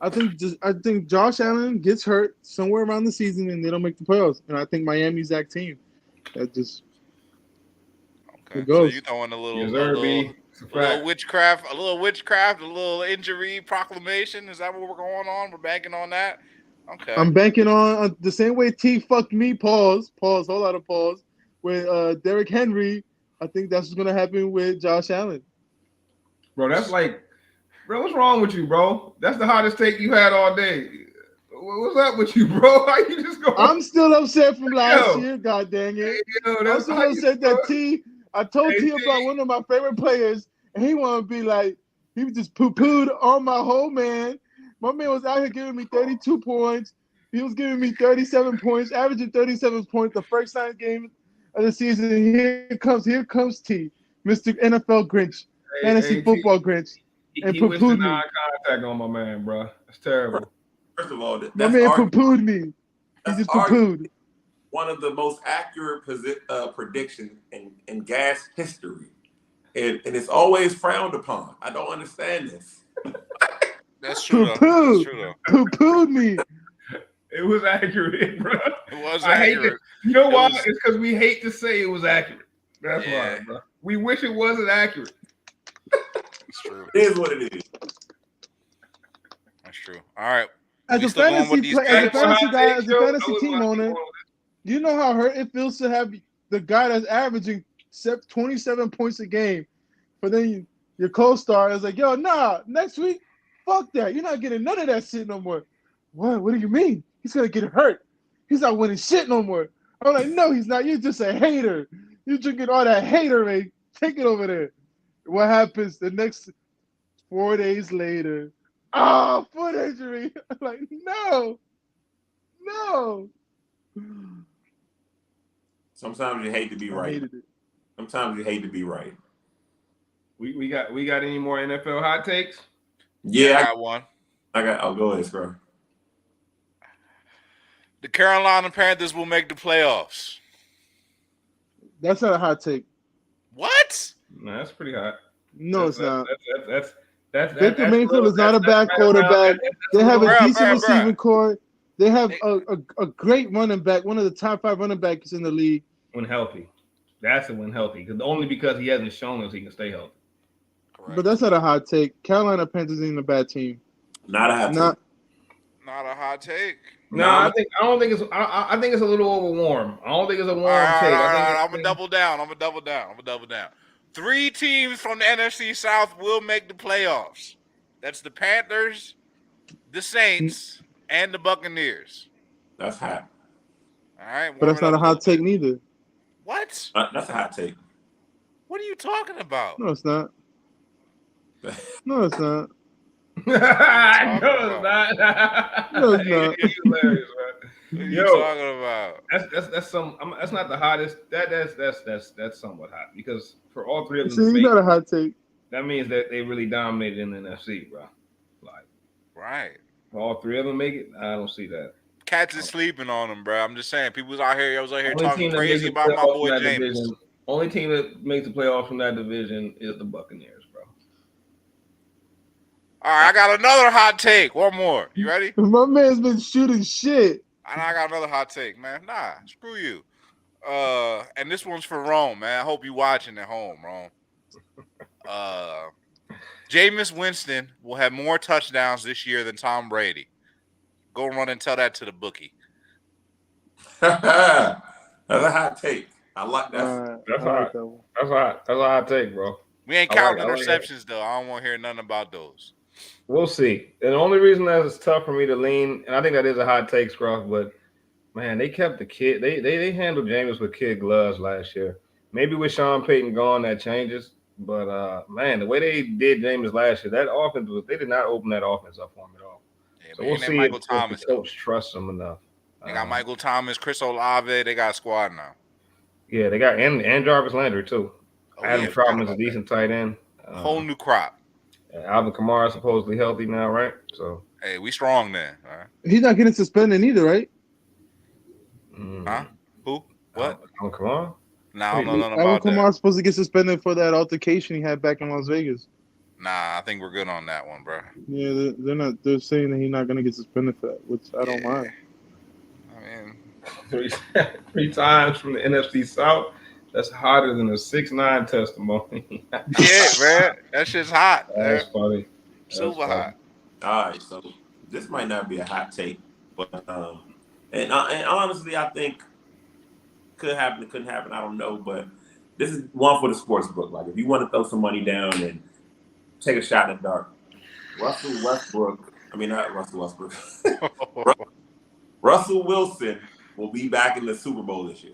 I think Josh Allen gets hurt somewhere around the season and they don't make the playoffs. And I think Miami's that team that just Okay, it goes. so you throwing a little witchcraft, a little injury proclamation. Is that what we're going on? We're banking on that. Okay. I'm banking on the same way T fucked me. Pause. Whole lot of pause. With Derrick Henry, I think that's what's gonna happen with Josh Allen. Bro, that's like, bro, what's wrong with you, bro? That's the hottest take you had all day. What's up with you, bro? How you just go? I'm still upset from last year. God dang it! I'm still upset that T. I told T about one of my favorite players, and he wanted to be like, he just poo-pooed on my whole man. My man was out here giving me 32 points. He was giving me 37 points, averaging 37 points the first 9 games of the season. Here comes T, Mr. NFL Grinch, fantasy football Grinch, and he went to poo-pooed me. non-contact on my man, bro. That's terrible. First of all, My man poo-pooed me. He just poo-pooed. One of the most accurate predictions in gas history. And it's always frowned upon. I don't understand this. That's true, though. Poo-pooed me. It was accurate, bro. It was accurate. You know why? It's because we hate to say it was accurate. That's why, bro. We wish it wasn't accurate. It's true. It is what it is. That's true. All right. As a fantasy guy, as a fantasy team owner, you know how hurt it feels to have the guy that's averaging 27 points a game, but then your co-star is like, yo, nah, next week, fuck that. You're not getting none of that shit no more. What? What do you mean? He's going to get hurt. He's not winning shit no more. I'm like, no, he's not. You're just a hater. You're drinking all that haterade. Take it over there. What happens the next 4 days later? Foot injury. I'm like, no. Sometimes you hate to be right. Sometimes you hate to be right. We got any more NFL hot takes? Yeah, I got one. I'll go ahead, Scrub. The Carolina Panthers will make the playoffs. That's not a hot take. What? No, that's pretty hot. No, it's not. That's Baker Mayfield is not a bad quarterback. They have a decent receiving core. They have a great running back, one of the top 5 running backs in the league. When healthy. That's when healthy. Only because he hasn't shown us he can stay healthy. Correct. But that's not a hot take. Carolina Panthers ain't a bad team. Not a hot take. Not a hot take. No, I don't think it's. I think it's a little over warm. I don't think it's a warm take. All right. I'm gonna double down. 3 teams from the NFC South will make the playoffs. That's the Panthers, the Saints, and the Buccaneers. That's hot. All right, But that's not a hot take neither. What? That's a hot take. What are you talking about? No, it's not. No, it's not. No, it's not. No, it's not. It's hilarious, man. What are you talking about? That's some. That's not the hottest. That's somewhat hot because for all three of them, See, you got a hot take. that means that they really dominated in the NFC, bro. Like, Right. for all three of them make it, I don't see that. Cats is sleeping on them, bro. I'm just saying, people was out here. I was out here Only talking team that crazy makes the about my playoffs boy from that James. division- Only team that makes the playoffs from that division is the Buccaneers, bro. All right, I got another hot take. One more. You ready? My man's been shooting shit. And I got another hot take, man. Nah, screw you. And this one's for Rome, man. I hope you watching at home, Rome. Jameis Winston will have more touchdowns this year than Tom Brady. Go run and tell that to the bookie. That's a hot take. I like that. That's I like hot. that one. That's a hot take, bro. We ain't I like counting it. I like interceptions, though. I don't want to hear nothing about those. We'll see. And the only reason that it's tough for me to lean, and I think that is a hot take, Scruff, but man, they kept the kid. They handled Jameis with kid gloves last year. Maybe with Sean Payton gone, that changes. But man, the way they did Jameis last year, that offense they did not open that offense up for him at all. Yeah, So man, we'll and see Michael if Thomas, the coach trusts him enough. They got Michael Thomas, Chris Olave. They got a squad now. Yeah, they got and Jarvis Landry too. Oh, Adam yeah, Troutman's a decent tight end. Whole new crop. Alvin Kamara supposedly healthy now, right? So Hey, we strong then. All right. He's not getting suspended either, right? Huh? Who? What? Alvin Kamara? Nah, I don't know nothing Alvin about that. Kamar's supposed to get suspended for that altercation he had back in Las Vegas. Nah, I think we're good on that one, bro. Yeah, they're not. They're saying that he's not going to get suspended for that, which I don't mind. I mean, three times from the NFC South. That's hotter than a 6'9" testimony. yeah, man, that shit's hot. That's Man. funny. Super hot. All right, so this might not be a hot take, but and honestly, I think could happen, it couldn't happen. I don't know, but this is one for the sports book. Like, if you want to throw some money down and take a shot in the dark, Russell Westbrook. I mean, not Russell Westbrook. Russell Wilson will be back in the Super Bowl this year.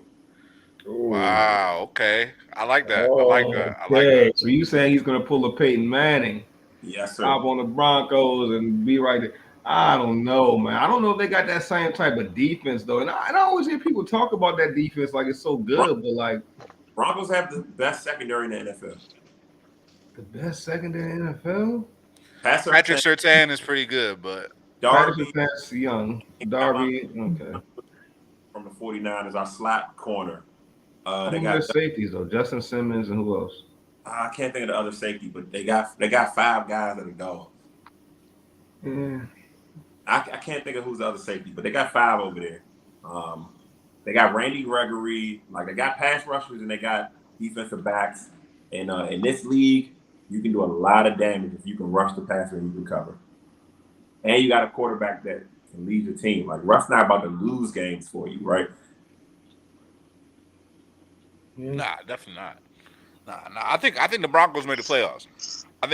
Wow. Okay, I like that. I like that. I like Okay, that. so you saying he's gonna pull a Peyton Manning? Yes, sir. Hop on the Broncos and be right there. I don't know, man. I don't know if they got that same type of defense though. And I always hear people talk about that defense like it's so good, but like Broncos have the best secondary in the NFL. the best secondary in the NFL. Patrick Surtain is pretty good, but Darby That's young. Darby, okay. from the 49ers, our slot corner. They Who got their safeties though? Justin Simmons and who else? I can't think of the other safety, but they got 5 guys that are dogs. Yeah. I can't think of who's the other safety, but they got 5 over there. They got Randy Gregory, like they got pass rushers and they got defensive backs. And in this league, you can do a lot of damage if you can rush the passer and you can cover. And you got a quarterback that can lead your team. Like Ruff's not about to lose games for you, right? nah, definitely not. Nah. I think the Broncos made the playoffs. I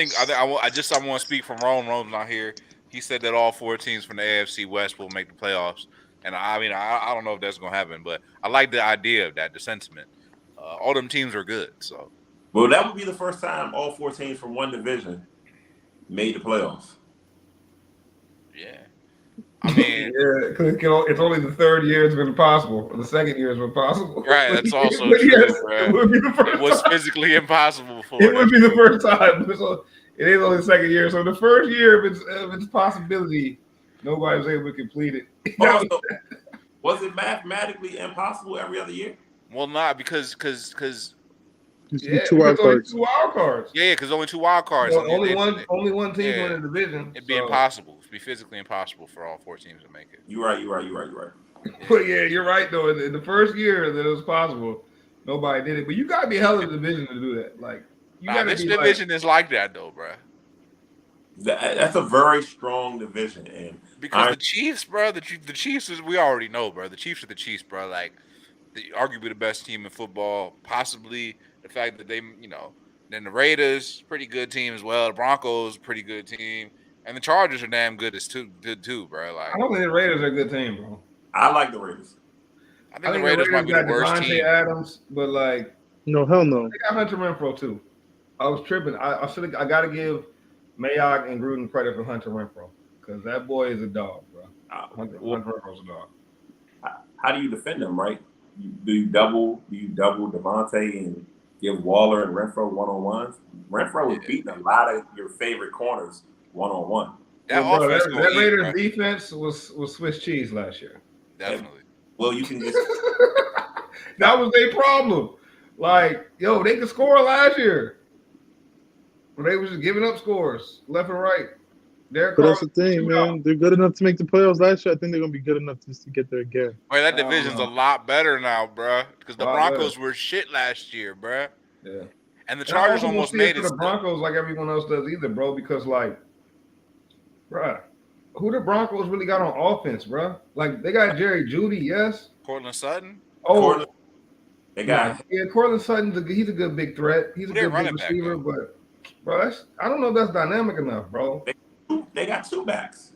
want to speak from Rome. Rome's not here. He said that all 4 teams from the AFC West will make the playoffs. And I mean, I don't know if that's gonna happen, but I like the idea of that, the sentiment. All them teams are good, so. Well, that would be the first time all 4 teams from one division made the playoffs. Yeah. I mean, yeah, because it's only the third year it's been possible, or the second year it's been possible. right, that's also But true, yes, bro. it would be the first It was time. physically impossible before. It would be the first time. So it is only the second year. So the first year of its possibility, nobody was able to complete it. Also, was it mathematically impossible every other year? Well, not because Yeah, 2 wild because only cards. 2 wild cards. yeah, because only 2 wild cards. Well, only It- one team yeah. won the division. It'd be impossible. It'd be physically impossible for all 4 teams to make it. You're right. But yeah, you're right though. In the first year that it was possible, nobody did it. But you gotta be hell of a division to do that. Like you Nah, gotta this be division is like that though, bro. That's a very strong division, and Because the Chiefs, bro, the Chiefs is we already know, bro. The Chiefs are the Chiefs, bro. Like, arguably the best team in football. Possibly the fact that they, then the Raiders, pretty good team as well. The Broncos, pretty good team, and the Chargers are damn good too, bro. Like, I don't think the Raiders are a good team, bro. I like the Raiders. I I think the think Raiders might be the got worst Devontae team. Adams, but like No, hell no. they got Hunter Renfro too. I was tripping. I got to give Mayock and Gruden credit for Hunter Renfro because that boy is a dog, bro. Hunter Renfro's a dog. How do you defend them, right? Do you double Devontae and give Waller and Renfro one-on-ones? Renfro was beating a lot of your favorite corners one-on-one. That Well, bro, offense that Raiders defense was Swiss cheese last year. Definitely. Well, you can just that was their problem. Like, yo, they could score last year. But they was just giving up scores left and right. But that's the thing, man. They're good enough to make the playoffs last year. I think they're gonna be good enough just to get there again. Wait, that division's a lot better now, bro. Because the Broncos were shit last year, bro. Yeah. And the Chargers almost made it. The Broncos like everyone else does either, bro. Because like, bro, who the Broncos really got on offense, bro? Like they got Jerry Jeudy, yes. Cortland Sutton. Oh, they got Cortland Sutton. He's a good big threat. He's a good big receiver, but bro, I don't know if that's dynamic enough, bro. They got two backs.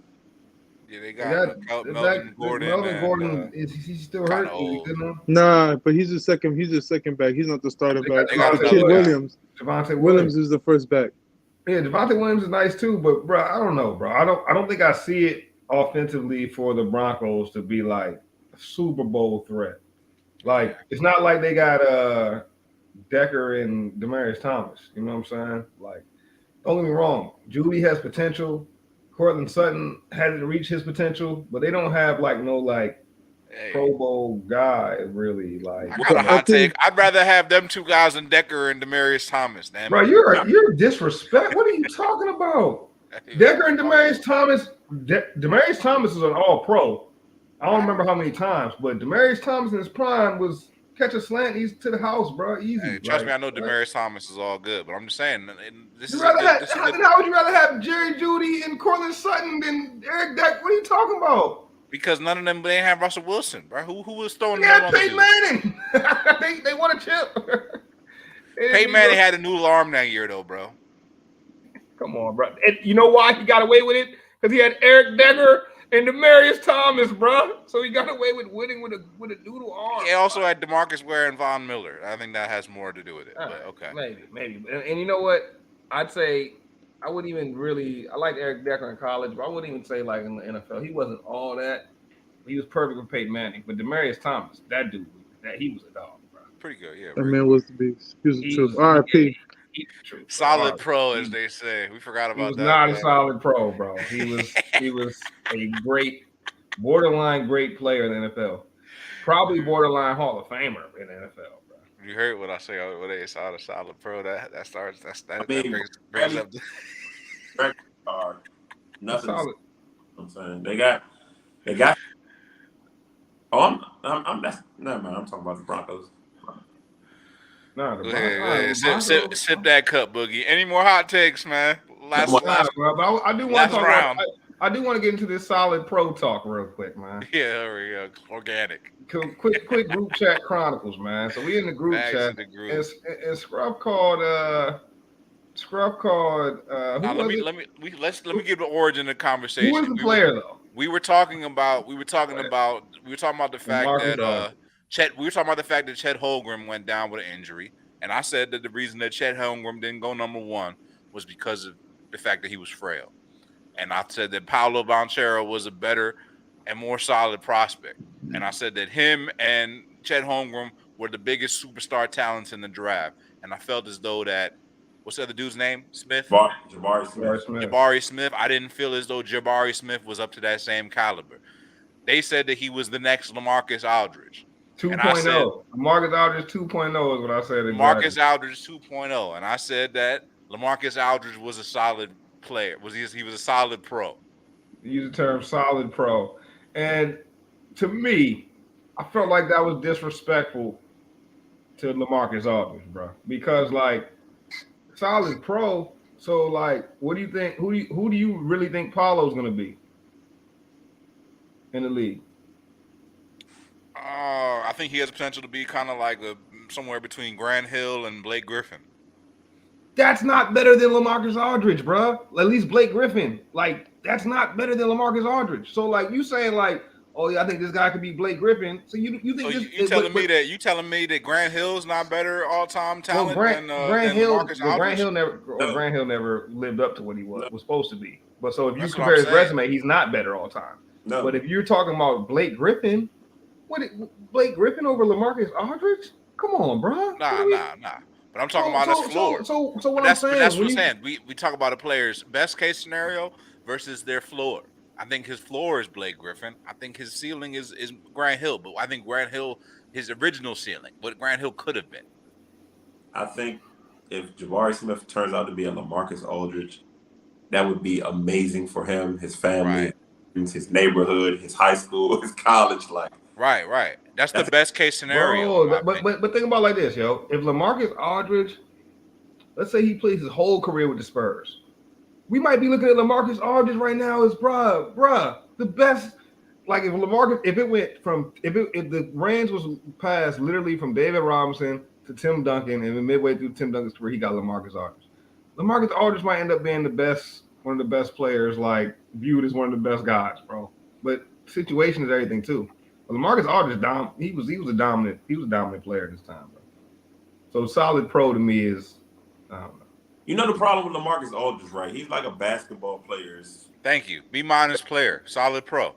Yeah, they got Melvin Gordon. Melvin Gordon is he still hurt? Nah, but he's a second back. He's not the starter back. The kid Williams. Javonte Williams is the first back. Yeah, Javonte Williams is nice too, but bro, I don't know, bro. I don't think I see it offensively for the Broncos to be like a Super Bowl threat. Like it's not like they got Decker and Demaryius Thomas. You know what I'm saying? Like, don't get me wrong, Jeudy has potential. Cortland Sutton hasn't reached his potential, but they don't have Pro Bowl guy really. Like, I got a hot take. I'd rather have them two guys than Decker and Demaryius Thomas. Damn, bro, you're disrespect. What are you talking about? Decker and Demaryius Thomas. Demaryius Thomas is an All-Pro. I don't remember how many times, but Demaryius Thomas in his prime was catch a slant, he's to the house, bro. Easy. Hey, trust me, I know Demaryius Thomas is all good, but I'm just saying this is. How would you rather have Jerry Jeudy and Cortland Sutton than Eric Deck? What are you talking about? Because none of them they have Russell Wilson, bro. Who was throwing them on Peyton Manning. they won a chip. Peyton Manning had a new arm that year, though, bro. Come on, bro. And you know why he got away with it? Because he had Eric Decker and Demaryius Thomas, bro. So he got away with winning with a doodle arm. He also had DeMarcus Ware and Von Miller. I think that has more to do with it. But okay. Maybe. And you know what? I'd say I wouldn't even really. I liked Eric Decker in college, but I wouldn't even say like in the NFL. He wasn't all that. He was perfect with Peyton Manning. But Demaryius Thomas, that dude, he was a dog, bro. Pretty good, yeah. That man was the beast. He was the truth. R.I.P. Solid pro, as they say. We forgot about that. He was not a solid pro, bro. He was a borderline great player in the NFL. Probably borderline Hall of Famer in the NFL, bro. You heard what I say when they saw the solid pro. That brings up nothing. Solid. I'm saying they got. Oh, I'm that's never mind. I'm talking about the Broncos. Sip that cup, Boogie. Any more hot takes, man? Last bro, but I do want to talk round. I do want to get into this solid pro talk real quick, man. Yeah, there we go. Organic. Quick group chat chronicles, man. So we in the group chat. And Scruff called. Let me give the origin of the conversation. Who was the player though? We were talking about the fact that Chet Holmgren went down with an injury, and I said that the reason that Chet Holmgren didn't go number one was because of the fact that he was frail, and I said that Paolo Banchero was a better and more solid prospect, and I said that him and Chet Holmgren were the biggest superstar talents in the draft, and I felt as though that. What's the other dude's name? Smith? Jabari Smith. I didn't feel as though Jabari Smith was up to that same caliber. They said that he was the next LaMarcus Aldridge. 2.0. LaMarcus Aldridge 2.0 is what I said. LaMarcus Aldridge 2.0. And I said that LaMarcus Aldridge was a solid player. He was a solid pro. You use the term solid pro. And to me, I felt like that was disrespectful to LaMarcus Aldridge, bro. Because, like, solid pro So, like, what do you think? Who do you really think Paulo's going to be in the league? I think he has potential to be kind of like somewhere between Grant Hill and Blake Griffin. That's not better than LaMarcus Aldridge, bro. At least Blake Griffin. Like, that's not better than LaMarcus Aldridge. So, like, you saying like, oh yeah, I think this guy could be Blake Griffin. So you think So this? you telling me that Grant Hill's not better all time talent than LaMarcus Aldridge? No, Grant Hill never lived up to what he was supposed to be. But so if you That's what compare I'm his saying. resume, he's not better all time. no. But if you're talking about Blake Griffin, Blake Griffin over LaMarcus Aldridge? Come on, bro. Nah. But I'm talking about his floor. So But what I'm that's saying? what I'm saying. We talk about a player's best case scenario versus their floor. I think his floor is Blake Griffin. I think his ceiling is Grant Hill. But I think Grant Hill, his original ceiling, what Grant Hill could have been. I think if Jabari Smith turns out to be a LaMarcus Aldridge, that would be amazing for him, his family, his neighborhood, his high school, his college life. Right. That's the best case scenario. But think about it like this, yo. If LaMarcus Aldridge, let's say he plays his whole career with the Spurs, we might be looking at LaMarcus Aldridge right now as bruh, the best. Like if the range was passed literally from David Robinson to Tim Duncan, and then midway through Tim Duncan's career, he got LaMarcus Aldridge. LaMarcus Aldridge might end up being one of the best players, like viewed as one of the best guys, bro. But situation is everything too. But LaMarcus Aldridge, he was a dominant player at this time, bro. So solid pro to me is, I don't know. You know the problem with LaMarcus Aldridge, right? He's like a basketball player. Thank you. B- player, solid pro.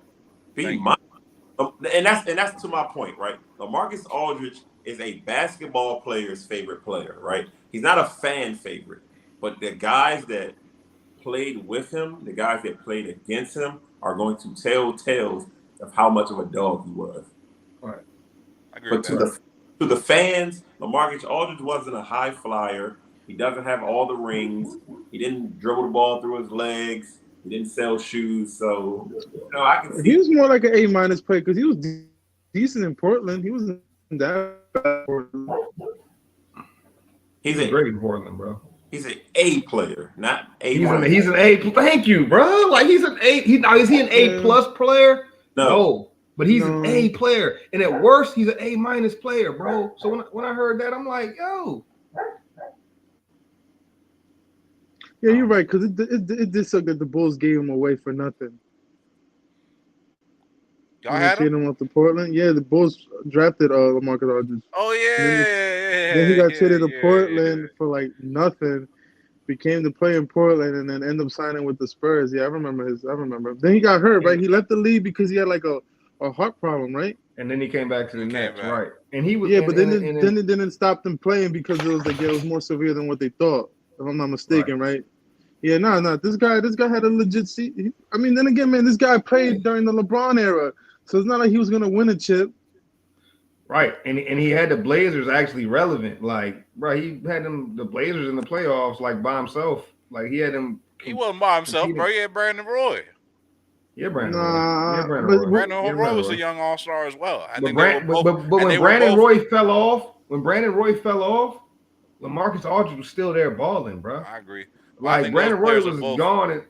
And that's to my point, right? LaMarcus Aldridge is a basketball player's favorite player, right? He's not a fan favorite, but the guys that played with him, the guys that played against him, are going to tell tales of how much of a dog he was. Right. I agree But with that. to the fans, LaMarcus Aldridge wasn't a high flyer. He doesn't have all the rings. He didn't dribble the ball through his legs. He didn't sell shoes. So, I can see. He was more like an A- player because he was decent in Portland. He wasn't that bad. He's great in Portland, bro. He's an A player, not A. He's an A. Thank you, bro. Like he's an A. Is he an A plus player? No. But he's an A player, and at worst, he's an A- player, bro. So when I heard that, I'm like, yo. Yeah, you're right, because it did suck that the Bulls gave him away for nothing. Y'all had him off to Portland. Yeah, the Bulls drafted LaMarcus Aldridge. Oh yeah. Then he got traded to Portland for like nothing. Became the player in Portland, and then ended up signing with the Spurs. Yeah, I remember. Then he got hurt, right? He left the league because he had like a heart problem, right? And then he came back to the Nets, right? And he was then it didn't stop them playing because it was more severe than what they thought. If I'm not mistaken, right? Yeah, no. This guy had a legit seat. I mean, then again, man, this guy played during the LeBron era, so it's not like he was gonna win a chip. Right, and he had the Blazers actually relevant. Like, bro, he had the Blazers in the playoffs like by himself. Like he had them. He wasn't by himself, bro. He had Brandon Roy. Yeah, Brandon Roy. Brandon Roy was a young all-star as well. But when Brandon Roy fell off, LaMarcus Aldridge was still there balling, bro. I agree. Like Brandon Roy was gone, and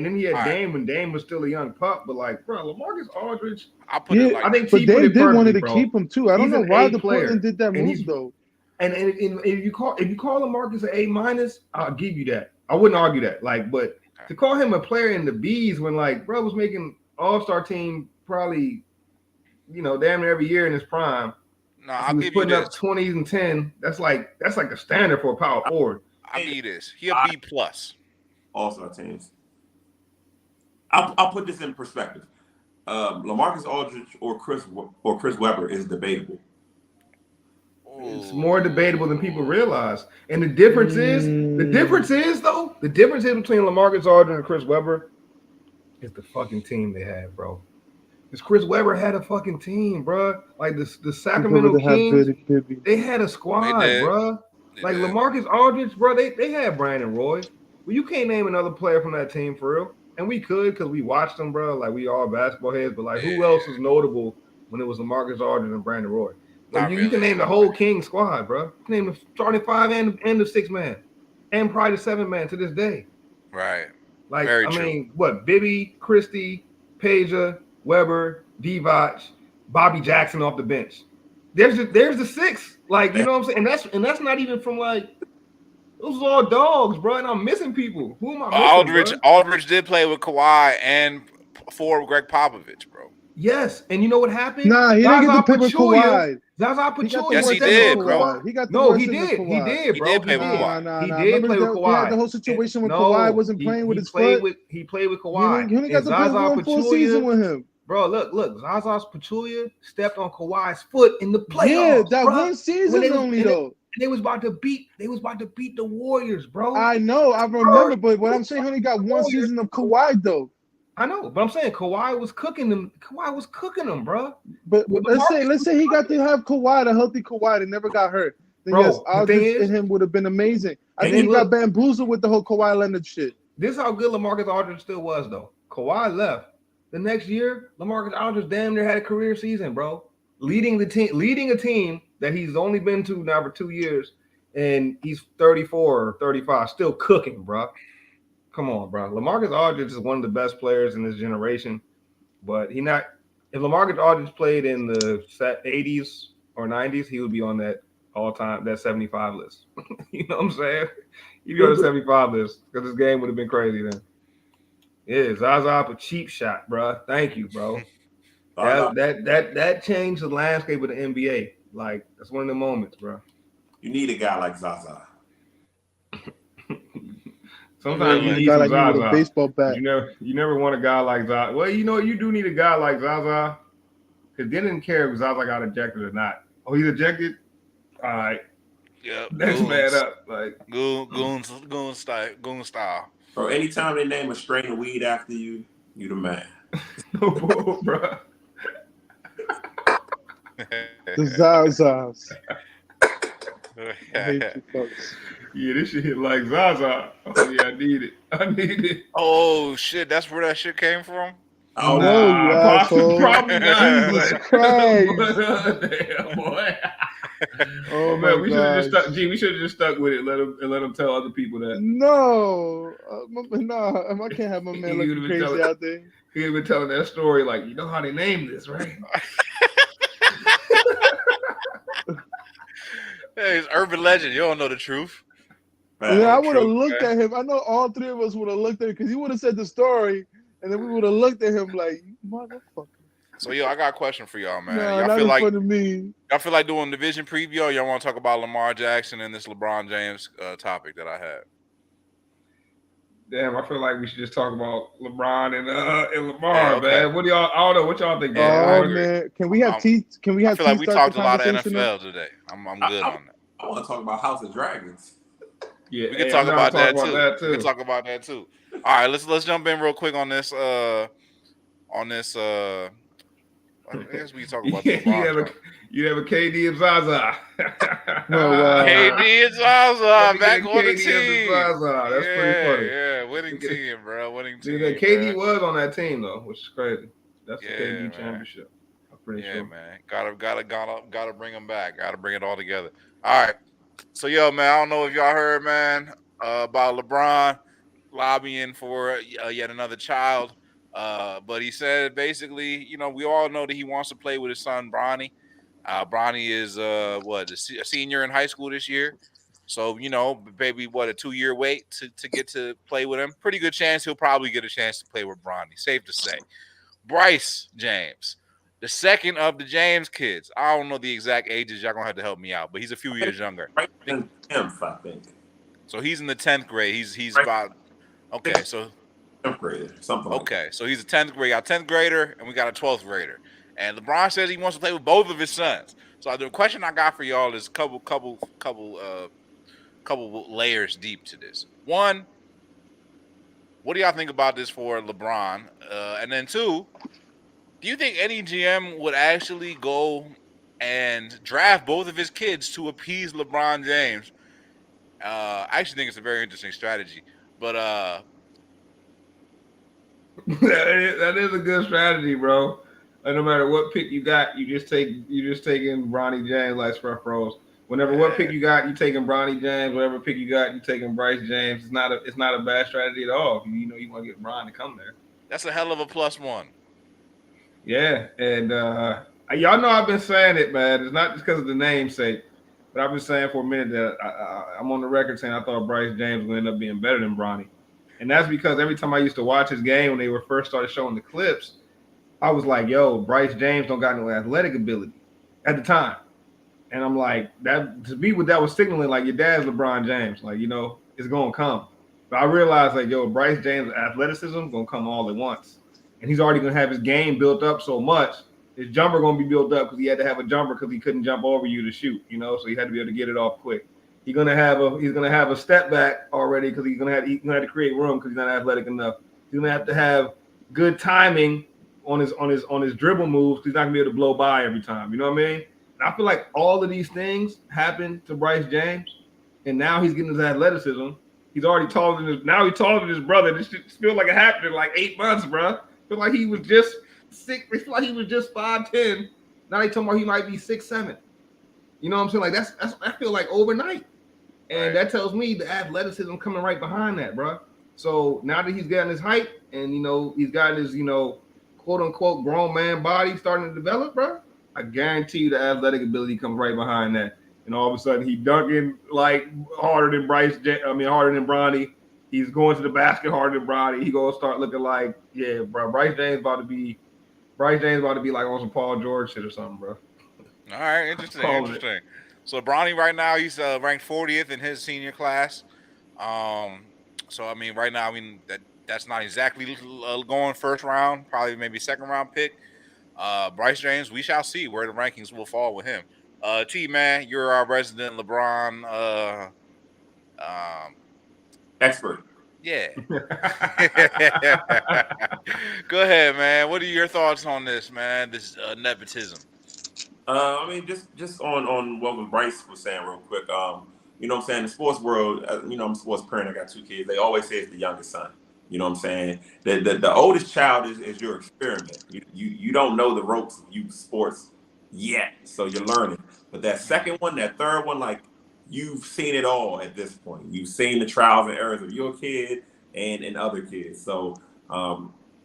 then he had Dame when Dame was still a young pup. But like, bro, LaMarcus Aldridge, I think but they wanted to keep him too. I don't know why the player. Portland did that move though. And if you call LaMarcus an A-, I'll give you that. I wouldn't argue that. Like, but to call him a player in the B's when like bro was making All-Star team probably, damn near every year in his prime. No, I'll give you putting up 20s and 10. That's like a standard for a power forward. I'll give you this. He a B plus. All-Star teams. I'll put this in perspective. LaMarcus Aldridge or Chris Webber is debatable. It's more debatable than people realize. And the difference is between LaMarcus Aldridge and Chris Webber is the fucking team they had, bro. Because Chris Webber had a fucking team, bro. Like the Sacramento Kings, they had a squad, bro. Like LaMarcus Aldridge, bro, they had Brandon Roy. Well, you can't name another player from that team for real. And we could because we watched them, bro. Like we all basketball heads, but like who else is notable when it was LaMarcus Aldridge and Brandon Roy? Like you can name the whole King squad, bro. You can name the starting five and the six man. and probably the 7th man to this day. Right. Like, Very I true. mean, what? Bibby, Christie, Peja, Weber, Divac, Bobby Jackson off the bench. There's the 6. Like, you know what I'm saying? And that's not even from like those are all dogs, bro. And I'm missing people. Who am I missing, bro? Aldridge did play with Kawhi and for Greg Popovich, bro. Yes, and you know what happened? Nah, he didn't get to play with Pachulia. Kawhi. Zaza He got the Pachulia. Yes, worst he stepped end did, of on bro. Kawhi. He got the No, worst he end of did. Kawhi. He did, bro. He did play with Kawhi. Nah. He did Remember play with they had Kawhi. the whole situation when No, Kawhi wasn't playing with his foot. He played with He Kawhi. only got to play Zaza one full season with him. Bro, look. Zaza's Pachulia stepped on Kawhi's foot in the playoffs. Yeah, that bro. one season only though. They was about to beat the Warriors, bro. I know, I remember, but what I'm saying, he only got one season of Kawhi though. I know, but I'm saying Kawhi was cooking them. Bro. But let's say he got to have Kawhi, the healthy Kawhi that never got hurt. Then Bro, yes, the Aldridge thing is- and him would have been amazing. I And think he then got bamboozled with the whole Kawhi Leonard shit. This is how good LaMarcus Aldridge still was, though. Kawhi left. The next year, LaMarcus Aldridge damn near had a career season, bro. Leading a team that he's only been to now for 2 years, and he's 34 or 35, still cooking, bro. Come on, bro. LaMarcus Aldridge is one of the best players in this generation, but if LaMarcus Aldridge played in the 80s or 90s, he would be on that all-time, that 75 list. You know what I'm saying? He'd be on the 75 list because this game would have been crazy then. Yeah, Zaza a cheap shot, bro. Thank you, bro. That changed the landscape of the NBA. Like, that's one of the moments, bro. You need a guy like Zaza. Sometimes you need a guy some like me with Zaza. a baseball bat. You never want a guy like Zaza. Well, you know, you do need a guy like Zaza because they didn't care if Zaza got ejected or not. Oh, he's ejected? All right. Yep. Next man up. Like Goon style. Bro, anytime they name a strain of weed after you, you the man. no bull, bro. The Zazas. I hate you folks. Yeah, this shit hit like Zaza. Oh yeah, I need it. Oh shit, that's where that shit came from? Oh No, you asshole. Probably not. Jesus but- Christ. Damn, boy. Oh man, my we should have just gosh. stuck. Gee, we should have just stuck with it. Let them tell other people that. No, I can't have my man You looking would've been crazy telling- out there. He had been telling that story like, you know how they named this, right? Hey, it's urban legend. You don't know the truth. Yeah, I would have true, looked at him. I know all three of us would have looked at him because he would have said the story, and then we would have looked at him like, motherfucker. So yo, I got a question for y'all, man. No, y'all not feel in like front of me. y'all feel like doing division preview, or y'all want to talk about Lamar Jackson and this LeBron James topic that I had? Damn, I feel like we should just talk about LeBron and Lamar, Yeah, okay. man. What do y'all? I don't know what y'all think. Yeah, about I Oh it. agree. man, can we have T? Can we I have feel T like we start talked the a lot of conversation NFL today. I'm good on that. I want to talk about House of Dragons. Yeah, We can hey, talk I'm down about to that, talk too. about We can talk about that too. All right, let's jump in real quick on this. I guess we can talk about the LeBron. You have a KD and Zaza. Oh, wow. KD and Zaza back on the KD and team. Zaza. That's pretty funny. Yeah, winning team, bro. Winning team. Dude, KD man. was on that team though, which is crazy. That's the Yeah, KD man. championship. I'm pretty Yeah, sure. man. Gotta bring them back. Gotta bring it all together. All right. So, yo, man, I don't know if y'all heard, man, about LeBron lobbying for yet another child. But he said basically, you know, we all know that he wants to play with his son, Bronny. Bronny is a senior in high school this year. So, you know, maybe a 2-year wait to get to play with him. Pretty good chance he'll probably get a chance to play with Bronny. Safe to say. Bryce James, the second of the James kids. I don't know the exact ages. Y'all gonna have to help me out, but he's a few years younger. Right in 10th, I think. So he's in the 10th grade. He's Right. about okay. So 10th grader, something like okay, so he's a 10th grader. We got a 10th grader and we got a 12th grader. And LeBron says he wants to play with both of his sons. So the question I got for y'all is couple layers deep to this. One, what do y'all think about this for LeBron? And then two, do you think any GM would actually go and draft both of his kids to appease LeBron James? I actually think it's a very interesting strategy. But that is a good strategy, bro. And no matter what pick you got, you just take in Bronny James like Spread Froze. Whenever what pick you got, you taking Bronny James. Whatever pick you got, you taking Bryce James. It's not a bad strategy at all. You know you want to get Bron to come there. That's a hell of a +1. Yeah, and y'all know I've been saying it, man. It's not just because of the namesake, but I've been saying for a minute that I'm on the record saying I thought Bryce James would end up being better than Bronny, and that's because every time I used to watch his game when they were first started showing the clips, I was like, "Yo, Bryce James don't got no athletic ability," at the time. And I'm like, that to me, what that was signaling, like your dad's LeBron James, like it's gonna come. But I realized, like, yo, Bryce James' athleticism gonna come all at once, and he's already gonna have his game built up so much. His jumper gonna be built up because he had to have a jumper because he couldn't jump over you to shoot, so he had to be able to get it off quick. He's gonna have a step back already because he's gonna have to create room because he's not athletic enough. He's gonna have to have good timing on his dribble moves because he's not gonna be able to blow by every time. You know what I mean? I feel like all of these things happened to Bryce James, and now he's getting his athleticism. He's already taller than his brother. This shit feels like it happened in like 8 months, bro. Feel like he was just 6. It feel like he was just 5'10". Now they talking about he might be 6'7". You know what I'm saying? Like that's I feel like overnight, and that tells me the athleticism coming right behind that, bro. So now that he's gotten his height, and he's got his quote unquote grown man body starting to develop, bro. I guarantee you the athletic ability comes right behind that. And all of a sudden he dunking like harder than harder than Bronny. He's going to the basket harder than Bronny. He gonna start looking like, yeah, bro, Bryce James about to be like on some Paul George shit or something, bro. All right, interesting. So Bronny right now, he's ranked 40th in his senior class. So I mean, right now, that's not exactly going first round, probably maybe second round pick. Bryce James, we shall see where the rankings will fall with him. T man, you're our resident LeBron expert. Yeah. Go ahead, man. What are your thoughts on this, man? This nepotism. I mean, just on what Bryce was saying real quick. You know what I'm saying? In the sports world, I'm a sports parent. I got 2 kids. They always say it's the youngest son. You know what I'm saying? The oldest child is your experiment. You don't know the ropes of youth sports yet, so you're learning. But that second one, that third one, like you've seen it all at this point. You've seen the trials and errors of your kid and other kids. So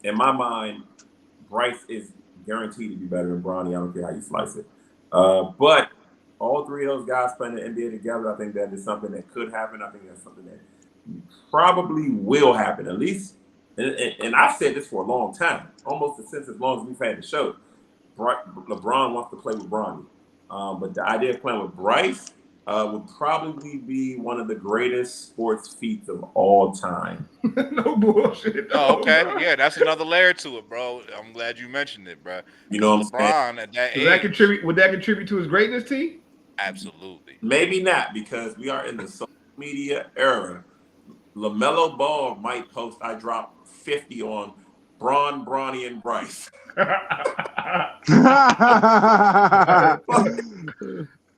in my mind, Bryce is guaranteed to be better than Bronny. I don't care how you slice it. But all 3 of those guys playing the NBA together, I think that is something that could happen. I think that's something that probably will happen, at least. And I've said this for a long time, almost since as long as we've had the show. LeBron wants to play with Bronny. But the idea of playing with Bryce would probably be one of the greatest sports feats of all time. No bullshit. Oh, okay. Bro. Yeah, that's another layer to it, bro. I'm glad you mentioned it, bro. You know what I'm saying? At that age, would that contribute to his greatness, T? Absolutely. Maybe not, because we are in the social media era. LaMelo Ball might post, I dropped 50 on Bronny, and Bryce.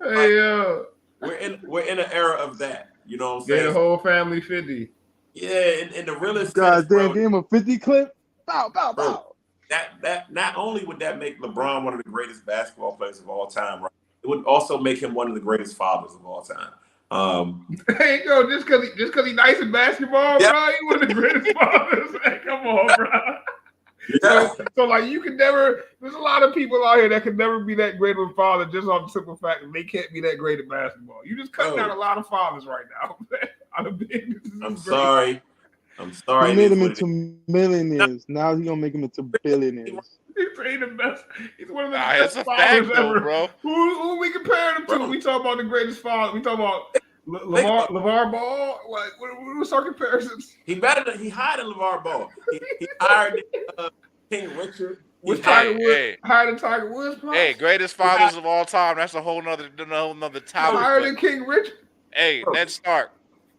Hey, yo. We're in an era of that. You know what I'm saying? Get a whole family 50. Yeah, and the realest God damn, give him a 50 clip. Bow, bow, bow. That not only would that make LeBron one of the greatest basketball players of all time, right? It would also make him one of the greatest fathers of all time. Hey, yo, just because he's nice in basketball, bro, he one of the greatest fathers. Hey, come on, bro. Yeah. So like you could never. There's a lot of people out here that could never be that great of a father just off the simple fact that they can't be that great at basketball. You just cutting out a lot of fathers right now. I'm sorry. He made him into millionaires. Now he's gonna make him into billionaires. He's the best. He's one of the best fathers ever, bro. Who we comparing him to? We talk about the greatest father. We talk about LeVar Ball. Like what was our comparisons? He hired LeVar Ball. He hired King Richard. Hired Tiger Woods. Hey, greatest fathers of all time. That's a whole nother topic. Hired in King Richard. Hey, Ned Stark.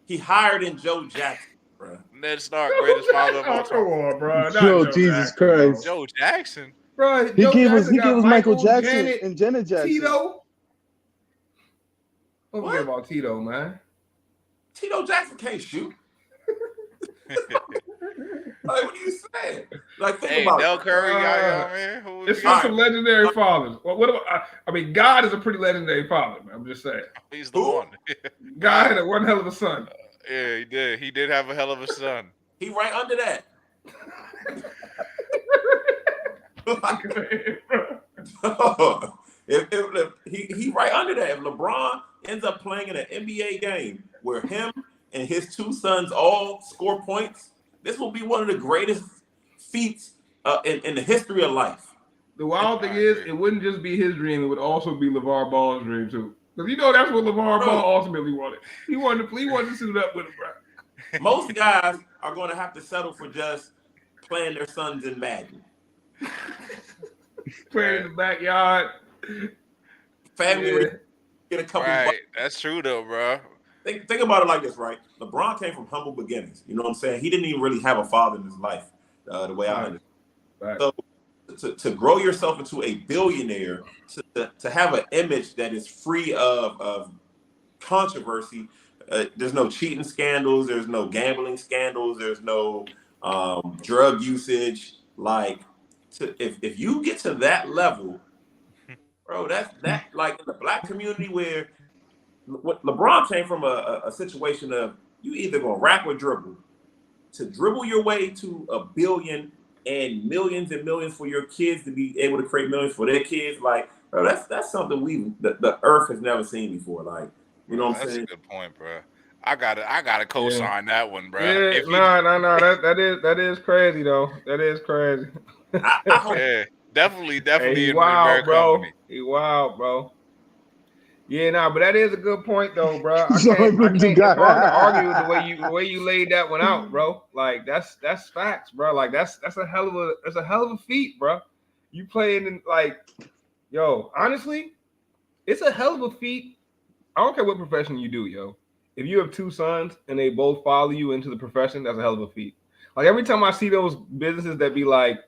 He hired in Joe Jackson. Bro. Ned Stark, greatest father of all time. Come on, bro. Joe Jesus Christ. Joe Jackson. Bro, he gave us Michael Jackson and Janet Jackson. Tito. Don't forget about Tito, man. Tito Jackson can't shoot. Like, what are you saying? Like, think Hey, about Del it. Curry, y'all, man. Who It's we got? some legendary fathers. What about? I mean, God is a pretty legendary father. Man, I'm just saying. He's the Who? one. God had one hell of a son. Yeah, he did. He did have a hell of a son. He right under that. if he right under that. If LeBron ends up playing in an NBA game where him and his two sons all score points, this will be one of the greatest feats in the history of life. The wild thing is, it wouldn't just be his dream; it would also be LeVar Ball's dream too. Because that's what LeVar Ball ultimately wanted. He wanted to suit up with him, bro. Most guys are going to have to settle for just playing their sons in Madden. Playing in the backyard. Family get a couple. Right, that's true though, bro. Think about it like this, right? LeBron came from humble beginnings. You know what I'm saying? He didn't even really have a father in his life, the way I understand. Right. So to grow yourself into a billionaire, to have an image that is free of controversy. There's no cheating scandals. There's no gambling scandals. There's no drug usage. Like, if you get to that level, bro, that like in the black community where what LeBron came from a situation of you either gonna rap or dribble. To dribble your way to $1 billion and millions for your kids to be able to create millions for their kids, like, bro, that's something the earth has never seen before. Like, you know what I'm saying? That's a good point, bro. I gotta co-sign that one, bro. Yeah, no. That is crazy though. That is crazy. I hope. Yeah, definitely Hey, he in wild, the bro. company. He wild, bro. Yeah, but that is a good point though, bro. I So can't. good It's you got- hard to argue with the way you laid that one out, bro. Like that's facts, bro. Like that's a hell of a feat, bro. You playing in like, yo, honestly, it's a hell of a feat. I don't care what profession you do, yo. If you have two sons and they both follow you into the profession, that's a hell of a feat. Like every time I see those businesses that be like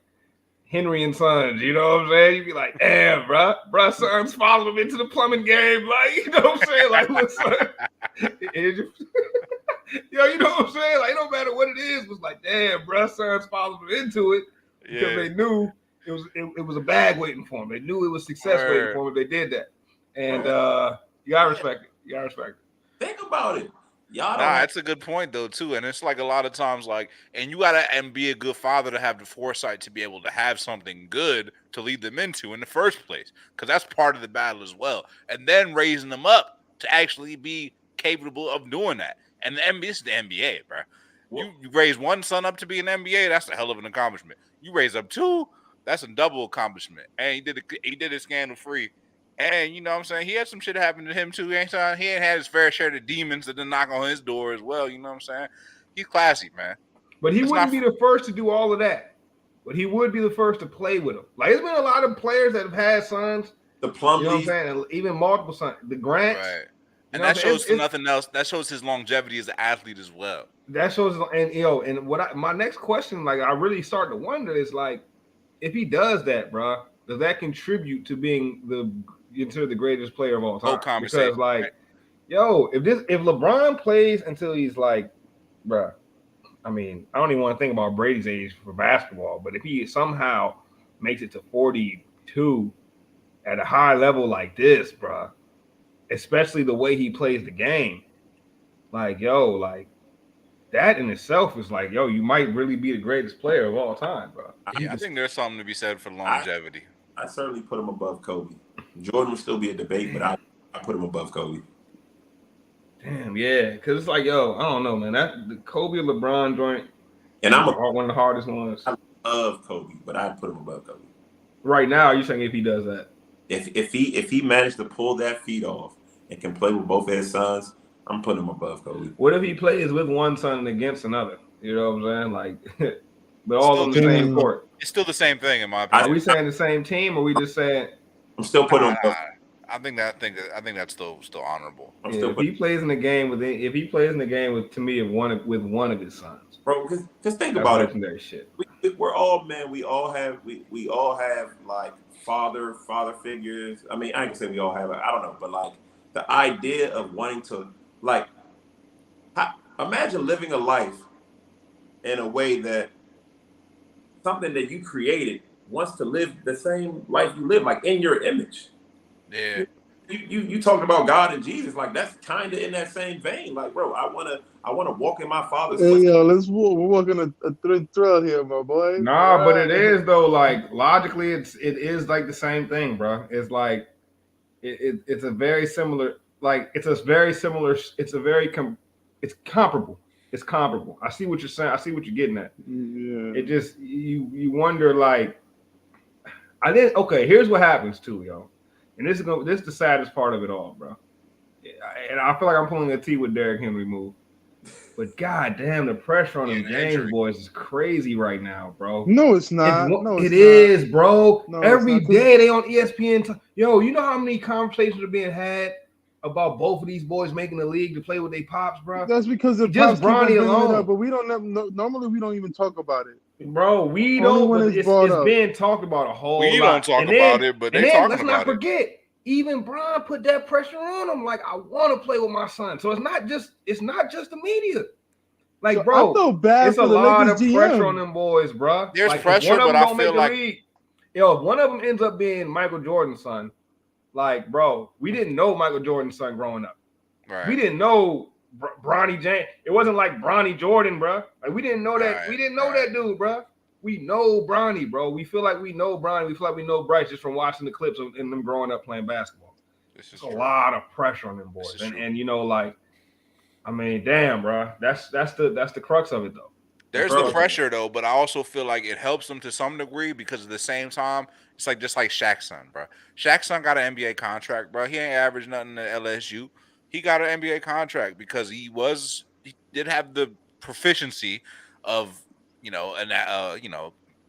Henry and Sons, you know what I'm saying? You be like, damn, bro, sons follow him into the plumbing game, like, you know what I'm saying? Like, look, son, yo, you know what I'm saying? Like, no matter what it is, was like, damn, bro, sons followed him into it because they knew it was a bag waiting for them. They knew it was success waiting for them if they did that, and you gotta respect it. You gotta respect it. Think about it. Y'all That's a good point though too, and it's like a lot of times like, and you gotta be a good father to have the foresight to be able to have something good to lead them into in the first place, because that's part of the battle as well, and then raising them up to actually be capable of doing that. And the NBA is the NBA, bro. You raise one son up to be an NBA, that's a hell of an accomplishment. You raise up two, that's a double accomplishment, and he did it scandal free. And you know what I'm saying? He had some shit happen to him too. He ain't had his fair share of demons that did knock on his door as well. You know what I'm saying? He's classy, man. But he wouldn't be the first to do all of that. But he would be the first to play with him. Like, there's been a lot of players that have had sons. The Plumlees. You know what I'm saying? And even multiple sons. The Grants. Right. And that shows nothing else. That shows his longevity as an athlete as well. That shows, and my next question, like, I really start to wonder is, like, if he does that, bro, does that contribute to being considered the greatest player of all time? Because, like, yo, if LeBron plays until he's like, bro, I mean, I don't even want to think about Brady's age for basketball, but if he somehow makes it to 42 at a high level like this, bro, especially the way he plays the game, like, yo, like, that in itself is like, yo, you might really be the greatest player of all time, bro. Yeah, I think there's something to be said for longevity. I certainly put him above Kobe. Jordan would still be a debate, but I put him above Kobe. Damn, yeah, because it's like, yo, I don't know, man. That the Kobe LeBron joint, and I'm one of the hardest ones. I love Kobe, but I'd put him above Kobe. Right now, you're saying if he does that, if he managed to pull that feat off and can play with both of his sons, I'm putting him above Kobe. What if he plays with one son and against another? You know what I'm saying? Like, but all on the same court. It's still the same thing in my opinion. Are we saying the same team, or are we just saying? I'm still putting him. I think that's still honorable. If he plays in the game with to me with one of his sons, bro, because think about legendary shit. We're all men. We all have like father figures. I mean, I can say we all have. I don't know, but like the idea of wanting to like imagine living a life in a way that something that you created wants to live the same life you live, like in your image. Yeah. You talking about God and Jesus, like that's kind of in that same vein. Like, bro, I wanna walk in my Father's Hey, footsteps. yo, let's walk. We're walking a thrill here, my boy. Nah, but it is though. Like logically, it is like the same thing, bro. It's like it's a very similar. Like it's a very similar. It's a very it's comparable. It's comparable. I see what you're saying. I see what you're getting at. Yeah. It just you wonder like. I didn't. Okay, here's what happens too, yo. And this is the saddest part of it all, bro. And I feel like I'm pulling a T with Derrick Henry move. But goddamn, the pressure on them the James injury. boys is crazy right now, bro. No, it's not. It is, bro. No, Every it's not, day they on ESPN. Yo, you know how many conversations are being had about both of these boys making the league to play with their pops, bro? That's because the Just pops keep on Bronny bringing it alone. up, but we don't. Normally, we don't even talk about it. Bro, we Only don't. when But it's it's brought up. being talked about a whole We lot. don't talk And about then- it, but and they then talking let's about not forget. Even Bron put that pressure on him. Like, I want to play with my son. So it's not just the media. Like, So bro, I feel bad it's for a the lot Lakers of GM. pressure on them boys, bro. There's like, pressure, if one of but them I don't feel make like- the league, yo, if one of them ends up being Michael Jordan's son, like, bro, we didn't know Michael Jordan's son growing up. Right. We didn't know Bronny James. It wasn't like Bronny Jordan, bro. Like, we didn't know that. Right, We didn't know right. that dude, bro. We know Bronny, bro. We feel like we know Bronny. We feel like we know Bryce just from watching the clips of them growing up playing basketball. This is It's a true. lot of pressure on them This boys, is true. and you know, like, I mean, damn, bro. That's the crux of it, though. There's Bro. the pressure though, but I also feel like it helps them to some degree because at the same time, it's like just like Shaq's son, bro. Shaq's son got an NBA contract, bro. He ain't averaged nothing at LSU. He got an NBA contract because he did have the proficiency of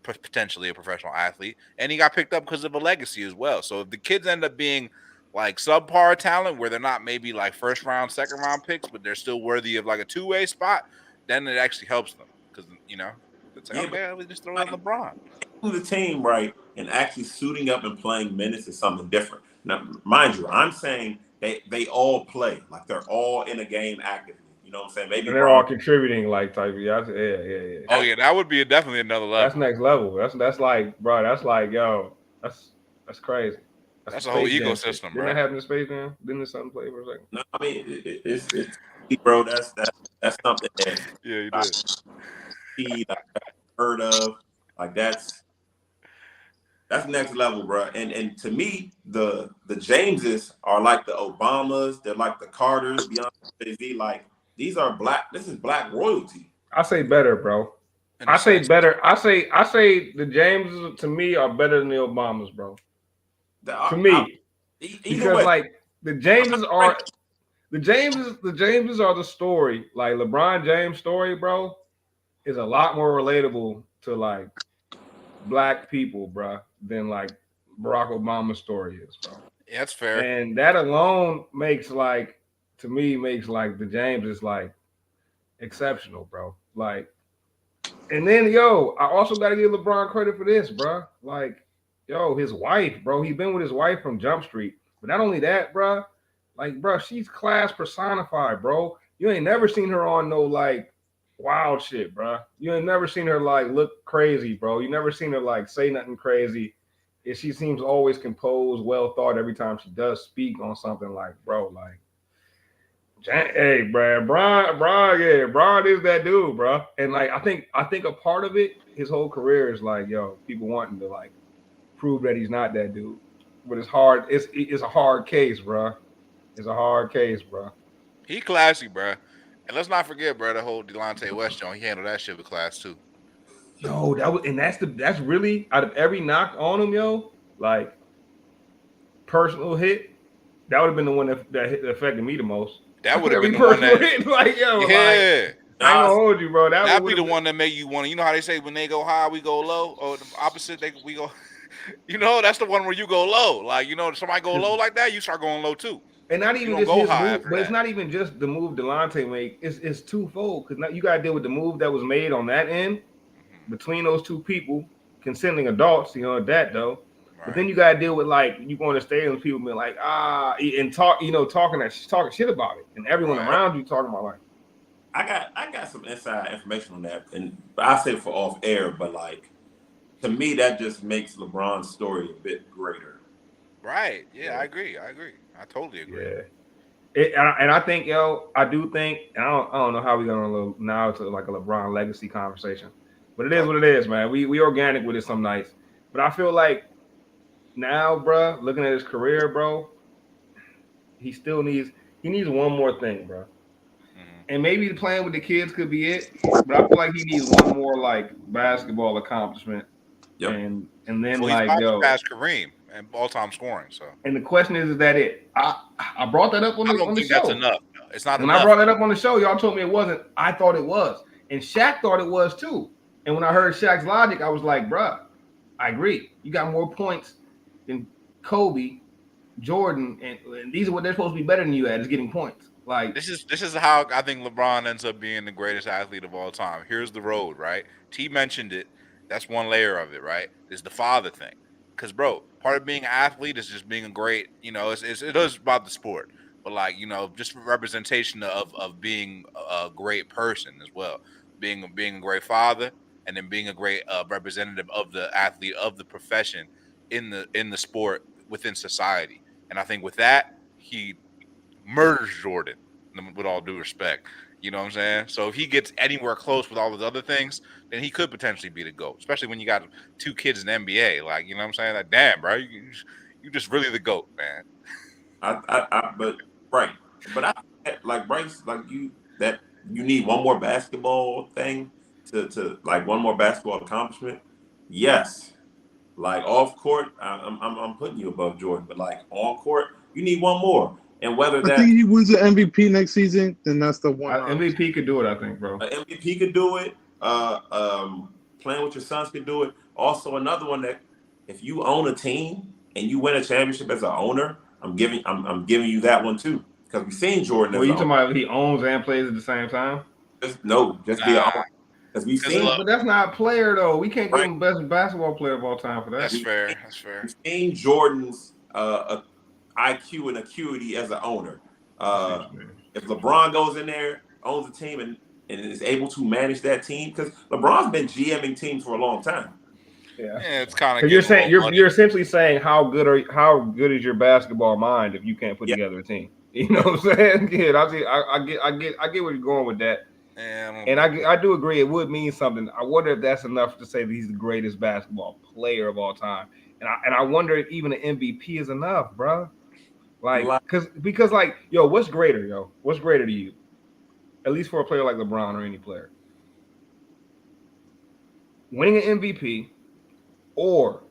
potentially a professional athlete, and he got picked up because of a legacy as well. So if the kids end up being like subpar talent where they're not maybe like first round, second round picks, but they're still worthy of like a two-way spot, then it actually helps them. Because, it's like, Yeah, okay, we just throw in LeBron. The team, right, and actually suiting up and playing minutes is something different. Now, mind you, I'm saying they all play, like they're all in a game actively. You know what I'm saying? Maybe And they're all contributing, like, type. Yeah. Oh yeah, that would be definitely another level. That's next level. That's like, bro. That's like, yo, that's crazy. That's a whole Space Jam ecosystem, shit. bro. Didn't that happen in Space Jam? Didn't this something play for a second? No, I mean it's bro. That's something that Yeah, you I did. see, like, heard of. Like that's next level, bro. And to me, the Jameses are like the Obamas. They're like the Carters, Beyonce, Jay-Z. Like these are black. This is black royalty. I say better, bro. In a I say sense. better. I say the Jameses to me are better than the Obamas, bro. To me, because way. like the Jameses are the Jameses are the story. Like LeBron James' story, bro, is a lot more relatable to like black people, bro, than like Barack Obama's story is, bro. Yeah, that's fair. And that alone makes like the James is like exceptional, bro. Like, and then yo, I also gotta give LeBron credit for this, bro. Like, yo, his wife, bro, he's been with his wife from Jump Street. But not only that, bro, like, bro, she's class personified, bro. You ain't never seen her on no like wild shit, bro. You ain't never seen her like look crazy, bro. You never seen her like say nothing crazy. And she seems always composed, well thought every time she does speak on something. Like, bro, like, hey, bro, Bron is that dude, bro. And like, I think a part of it, his whole career is like, yo, people wanting to like prove that he's not that dude. But it's hard. It's a hard case, bro. It's a hard case, bro. He classy, bro. And let's not forget, bro, the whole Delonte West joint. He handled that shit with class too. Yo, that's really out of every knock on him, yo, like personal hit. That would have been the one that affected me the most. That would have been the personal one that, hit, like, yo, yeah. like, I ain't gonna hold you, bro. That'd be the one that make you want to. You know how they say when they go high, we go low, or the opposite, we go. You know, that's the one where you go low. Like, you know, somebody go low like that, you start going low too. And not even just his move, but it's not even just the move Delonte made. It's twofold because now you got to deal with the move that was made on that end between those two people, consenting adults. You know that though. Right. But then you got to deal with like you going to stadiums, people being like and talking shit about it, and everyone around you talking about like, I got some inside information on that, and I say for off air, but like to me, that just makes LeBron's story a bit greater. Right. Yeah, I agree. I totally agree. Yeah. And I think, I do think, and I don't know how we're gonna now to like a LeBron legacy conversation, but it is what it is, man. We organic with it some nights, but I feel like now, bro, looking at his career, bro, he needs one more thing, bro, and maybe playing with the kids could be it, but I feel like he needs one more like basketball accomplishment, Yep. and then Well, he's like about to pass Kareem and all-time scoring. So, and the question is that it? I brought that up on the I don't think show. that's enough. It's not when enough. I brought that up on the show, y'all told me it wasn't. I thought it was, and Shaq thought it was too. And when I heard Shaq's logic, I was like, bruh, I agree. You got more points than Kobe, Jordan, and these are what they're supposed to be better than you at, is getting points. Like this is how I think LeBron ends up being the greatest athlete of all time. Here's the road, right? T mentioned it. That's one layer of it, right? There's the father thing. Because, bro, part of being an athlete is just being a great, it is about the sport, but like, just representation of being a great person as well, being a great father, and then being a great representative of the athlete, of the profession in the sport within society. And I think with that, he murders Jordan, with all due respect. You know what I'm saying? So if he gets anywhere close with all those other things, then he could potentially be the GOAT, especially when you got 2 kids in the NBA. Like, you know what I'm saying? Like, damn, bro, you just really the GOAT, man. But I like Bryce, like you need one more basketball thing to like one more basketball accomplishment. Yes, like off court, I'm putting you above Jordan, but like on court, you need one more. And whether I think he wins the MVP next season, then that's the one. MVP could do it, I think, bro. MVP could do it. Playing with your sons could do it. Also, another one that if you own a team and you win a championship as an owner, I'm giving you that one too. Because we've seen Jordan. Well, you talking about he owns and plays at the same time? Just be an owner. Because we've seen, but that's not a player though. We can't give him best basketball player of all time for that. That's fair. We've seen Jordan's IQ and acuity as an owner. If LeBron goes in there, owns a team, and is able to manage that team, because LeBron's been GMing teams for a long time. Yeah, it's kind of. You're saying you're essentially saying how good is your basketball mind if you can't put together a team? You know what I'm saying? Yeah, I get where you're going with that. And I do agree it would mean something. I wonder if that's enough to say that he's the greatest basketball player of all time. And I wonder if even an MVP is enough, bro. Like, because like, what's greater, What's greater to you? At least for a player like LeBron or any player. Winning an MVP, or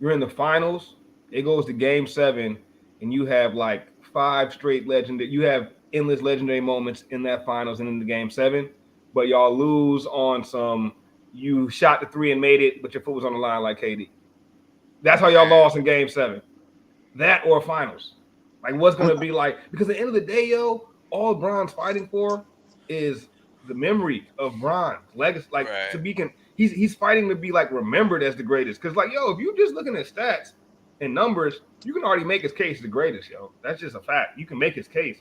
you're in the finals, it goes to game 7, and you have like 5 straight you have endless legendary moments in that finals and in the game 7, but y'all lose on you shot the 3 and made it, but your foot was on the line like KD. That's how y'all lost in game 7. That or finals. Like, what's going to be like? Because at the end of the day, all Bron's fighting for is the memory of Bron's legacy. Like, to be he's fighting to be like remembered as the greatest. Because like, if you're just looking at stats and numbers, you can already make his case the greatest, That's just a fact. You can make his case.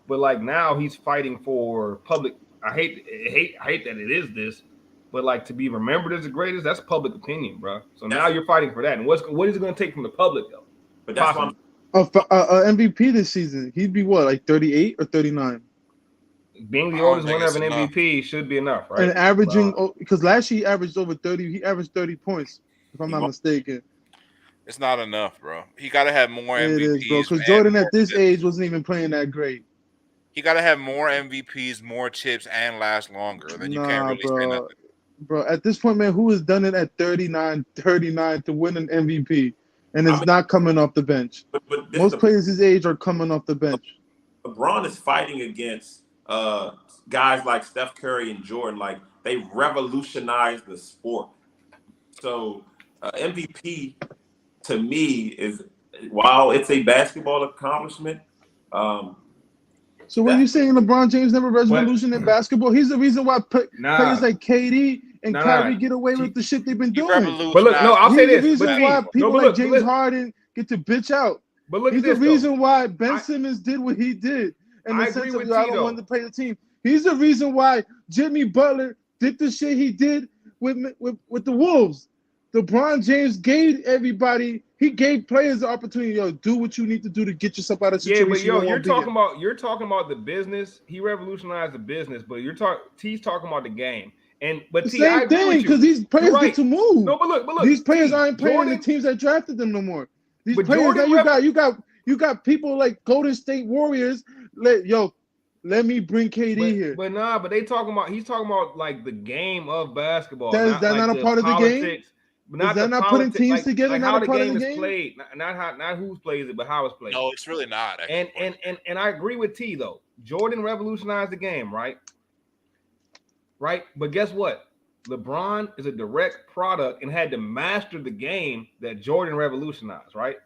But like now he's fighting for public. I hate that it is this, but like to be remembered as the greatest, that's public opinion, bro. So now you're fighting for that. And what is it going to take from the public though? But that's why MVP this season, he'd be what, like 38 or 39? Being the oldest winner of an MVP should be enough, right? And averaging, because last year he averaged over 30. He averaged 30 points, if I'm not mistaken. It's not enough, bro. He got to have more MVPs. It is, bro. Because Jordan at this age wasn't even playing that great. He got to have more MVPs, more chips, and last longer. Then you can't really say nothing. Bro, at this point, man, who has done it at 39 to win an MVP? And it's not coming off the bench. But most players his age are coming off the bench. LeBron is fighting against guys like Steph Curry and Jordan. Like, they revolutionized the sport. So MVP to me is, while it's a basketball accomplishment. So when you're saying LeBron James never revolutionized basketball, he's the reason why players like KD and Kyrie get away with the shit they've been doing. But look, I'll say this. He's the reason why people like James Harden get to bitch out. But look he's at this, the reason why Ben Simmons did what he did. In the sense of, I don't want to play the team. He's the reason why Jimmy Butler did the shit he did with the Wolves. LeBron James gave everybody, he gave players the opportunity, yo, do what you need to do to get yourself out of situation. Yeah, but yo, you're talking about the business. He revolutionized the business, but T's talking about the game. But the T, I same agree thing, with you. because these players Right. get to move. No, but look, these players T, aren't playing Jordan, the teams that drafted them no more. These but players Jordan now you got people like Golden State Warriors. Let me bring KD here. But he's talking about like the game of basketball. That's not like not a part of the game. But not is that the not politics, putting teams together? like not how a the part game of the is game? played, not who plays it, but how it's played. No, it's really not. And I agree with T though. Jordan revolutionized the game, right? Right, but guess what? LeBron is a direct product and had to master the game that Jordan revolutionized, right?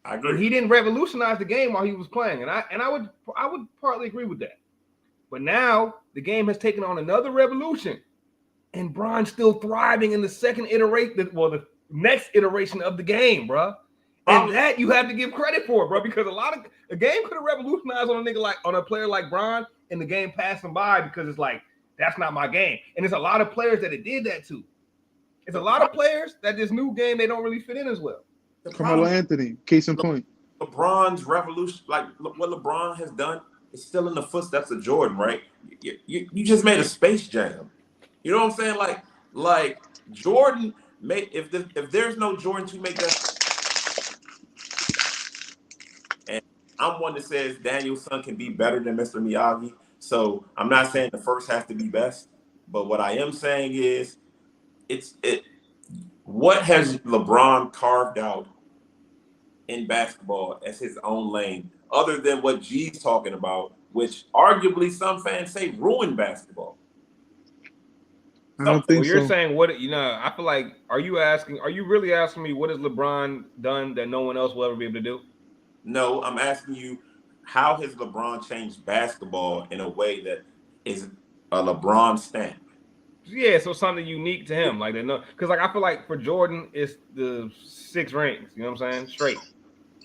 I agree. And he didn't revolutionize the game while he was playing, and I would partly agree with that. But now the game has taken on another revolution, and Bron's still thriving in the second iteration, the next iteration of the game, bro. And that you have to give credit for, bro, because a game could have revolutionized on a player like Bron, and the game passed him by because it's like, that's not my game. And there's a lot of players that it did that to. It's a lot of players that this new game, they don't really fit in as well. Carmelo Anthony, case in point. LeBron's revolution, like what LeBron has done, is still in the footsteps of Jordan, right? You just made a Space Jam. You know what I'm saying? Like Jordan made if there's no Jordan to make that. And I'm one that says Daniel's son can be better than Mr. Miyagi. So I'm not saying the first has to be best, but what I am saying is what has LeBron carved out in basketball as his own lane, other than what G's talking about, which arguably some fans say ruined basketball. I don't think you're so. saying I feel like, are you really asking me what has LeBron done that no one else will ever be able to do? No, I'm asking you, how has LeBron changed basketball in a way that is a LeBron stamp? Yeah, so something unique to him, like that. No, because like I feel like for Jordan, it's the 6 rings. You know what I'm saying? Straight.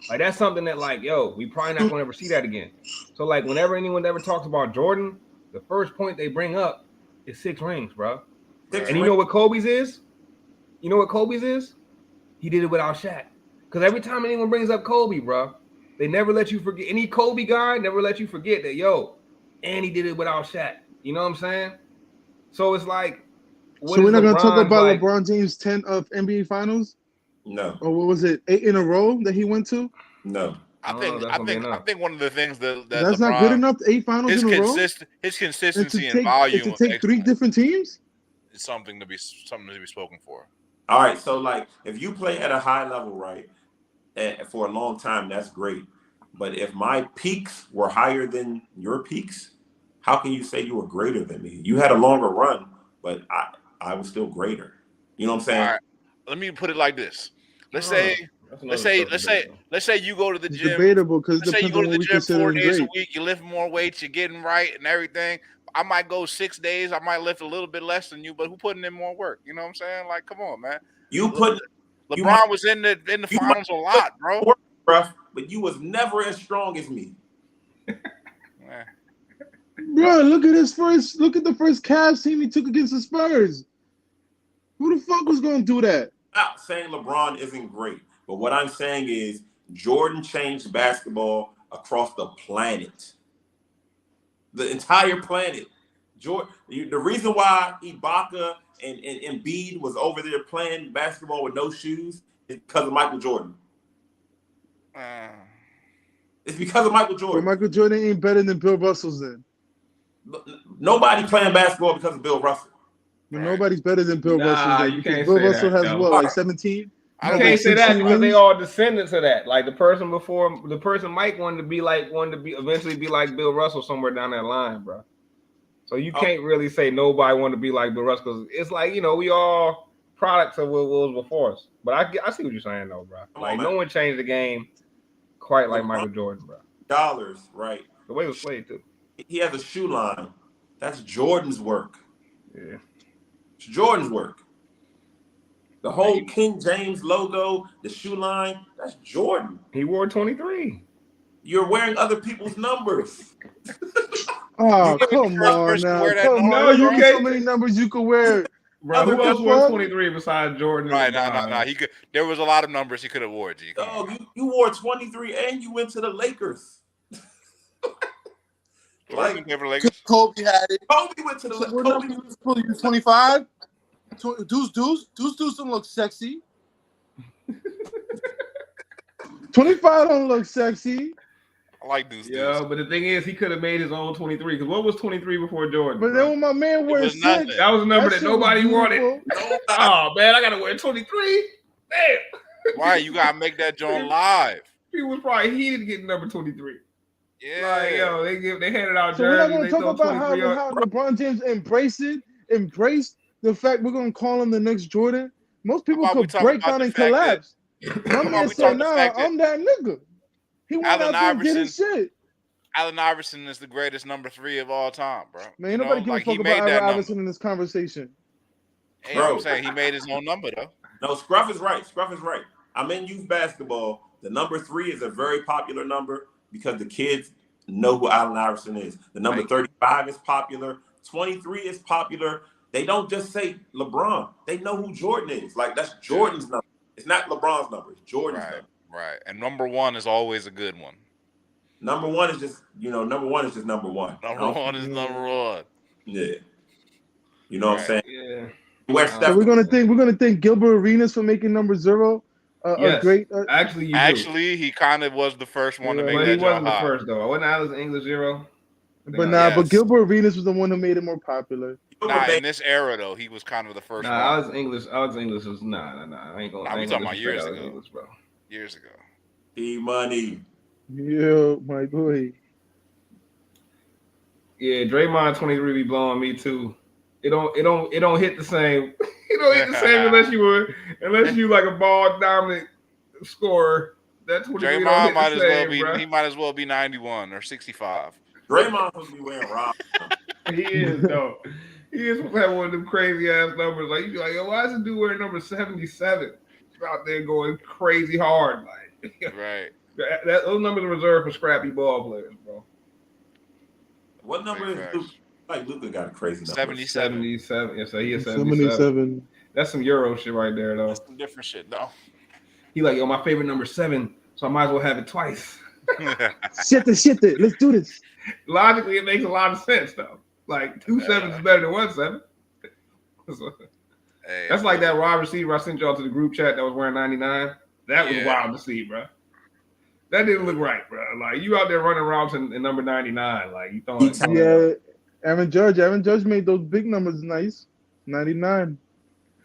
Like that's something that like, yo, we probably not gonna ever see that again. So like, whenever anyone ever talks about Jordan, the first point they bring up is 6 rings, bro. And you know what Kobe's is? You know what Kobe's is? He did it without Shaq. Because every time anyone brings up Kobe, bro, they never let you forget. Any Kobe guy never let you forget that, yo, and he did it without Shaq. You know what I'm saying? So it's like, so we're not going to talk about LeBron James' 10 of NBA Finals? No. Or what was it, 8 in a row that he went to? No. I think one of the things that's LeBron, not good enough. 8 finals in a row. His consistency and volume to take 3 different teams is something to be spoken for. All right, so like if you play at a high level, right, for a long time, that's great. But if my peaks were higher than your peaks, how can you say you were greater than me? You had a longer run, but I was still greater. You know what I'm saying? All right. Let me put it like this. Let's say you go to the gym. Debatable because let's say you go to the gym 4 days a week. You lift more weights. You're getting right and everything. I might go 6 days. I might lift a little bit less than you, but who putting in more work? You know what I'm saying? Like, come on, man. LeBron was in the finals a lot, bro. But you was never as strong as me. Bro, look at the first Cavs team he took against the Spurs. Who the fuck was going to do that? I'm not saying LeBron isn't great, but what I'm saying is Jordan changed basketball across the planet. The entire planet. The reason why Ibaka and Embiid was over there playing basketball with no shoes is because of Michael Jordan. It's because of Michael Jordan. But Michael Jordan ain't better than Bill Russell's then. Nobody playing basketball because of Bill Russell. But nobody's better than Bill Russell. You can't Bill say Russell that, has no. what, like 17? I can't say that because they all descendants of that. Like the person Mike wanted to eventually be like Bill Russell somewhere down that line, bro. So you can't really say nobody wanted to be like Bill Russell because it's like, you know, we all products of what was before us. But I see what you're saying though, bro. Like no one changed the game quite like Michael Jordan, bro. Dollars, right? The way it was played too. He has a shoe line. That's Jordan's work. Yeah. It's Jordan's work. The whole King James logo, the shoe line, that's Jordan. He wore 23. You're wearing other people's numbers. Oh, can't be the come first on person to now. wear that Come number, on. No, There's you only can't. so many numbers you could wear. Bro, who What the else wore fuck? 23 besides Jordan Right? and LeBron? No. He could. There was a lot of numbers he could have wore. G, come on. Dog, you wore 23 and you went to the Lakers. Jordan Like didn't play for the Lakers. Kobe had it. Kobe went to the So what Kobe. number you use? 25? Deuce don't look sexy. 25 don't look sexy. I like Deuce. Yeah, but the thing is, he could have made his own 23. Because what was 23 before Jordan? But bro? then when my man wears was nothing. 6, That was a number that shit was nobody wanted. beautiful. Oh man, I gotta wear 23. Damn. Why you gotta make that joint live? People was probably heated getting number 23. Yeah. Like, yo, they handed out So we're not jerseys. going to They talk throw about 23 how on. LeBron James embraced the fact we're going to call him the next Jordan. Most people How about we could talk break about down the and fact that- collapse. My about man we said, talk the nah, fact that I'm that nigga. He went Allen out there and did his Iverson- shit. Allen Iverson is the greatest number 3 of all time, bro. Man, ain't nobody give a fuck he about made that Allen number. Iverson in this conversation. Hey, you know what I'm Bro. saying? He made his own number though. No, Scruff is right. Scruff is right. I'm in youth basketball. The number 3 is a very popular number because the kids know who Allen Iverson is. The number 35 is popular. 23 is popular. They don't just say LeBron. They know who Jordan is. Like, that's Jordan's number. It's not LeBron's number. It's Jordan's number. Right. And number 1 is always a good one. Number one is just, number one is just number one. Number 1 is number 1. Yeah. You know what I'm saying? Yeah. Where So Steph we're gonna thank Gilbert Arenas for making number 0 Yes. a great. Actually, you do. Actually, he kind of was the first one to Yeah. make But that he joint wasn't the hot. first though. Wasn't Allen's English 0? But Yes. Gilbert Arenas was the one who made it more popular. Nah, in this era though, he was kind of the first Nah, one. Allen's English was nah. I ain't gonna. Nah, I we ain't talking gonna about years disrespect Allen's ago. English, bro. Years ago. D-Money. Yeah, my boy. Yeah, Draymond 23 be blowing me too. It don't hit the same. It don't hit the same unless you like a ball dominant scorer. That 23 Draymond don't might hit as the well same, be. bro. He might as well be 91 or 65. Draymond supposed to be wearing Rob. He is though. He is supposed to have one of them crazy ass numbers. Like you be like, yo, why is this dude wearing number 77? He's out there going crazy hard. Like Right. those numbers are reserved for scrappy ball players, bro. What number is Luka? Like Luka got a crazy number. 77. 77. Yeah, so he is 77. 77. That's some Euro shit right there, though. That's some different shit though. He like, yo, my favorite number 7, so I might as well have it twice. Shit it. Let's do this. Logically, it makes a lot of sense, though. Like 2 sevens is better than 1 7. Hey, That's like that wide receiver I sent y'all to the group chat that was wearing 99. That was wild to see, bro. That didn't look right, bro. Like you out there running routes in number 99, like you throwing. Yeah, Aaron Judge made those big numbers nice. 99.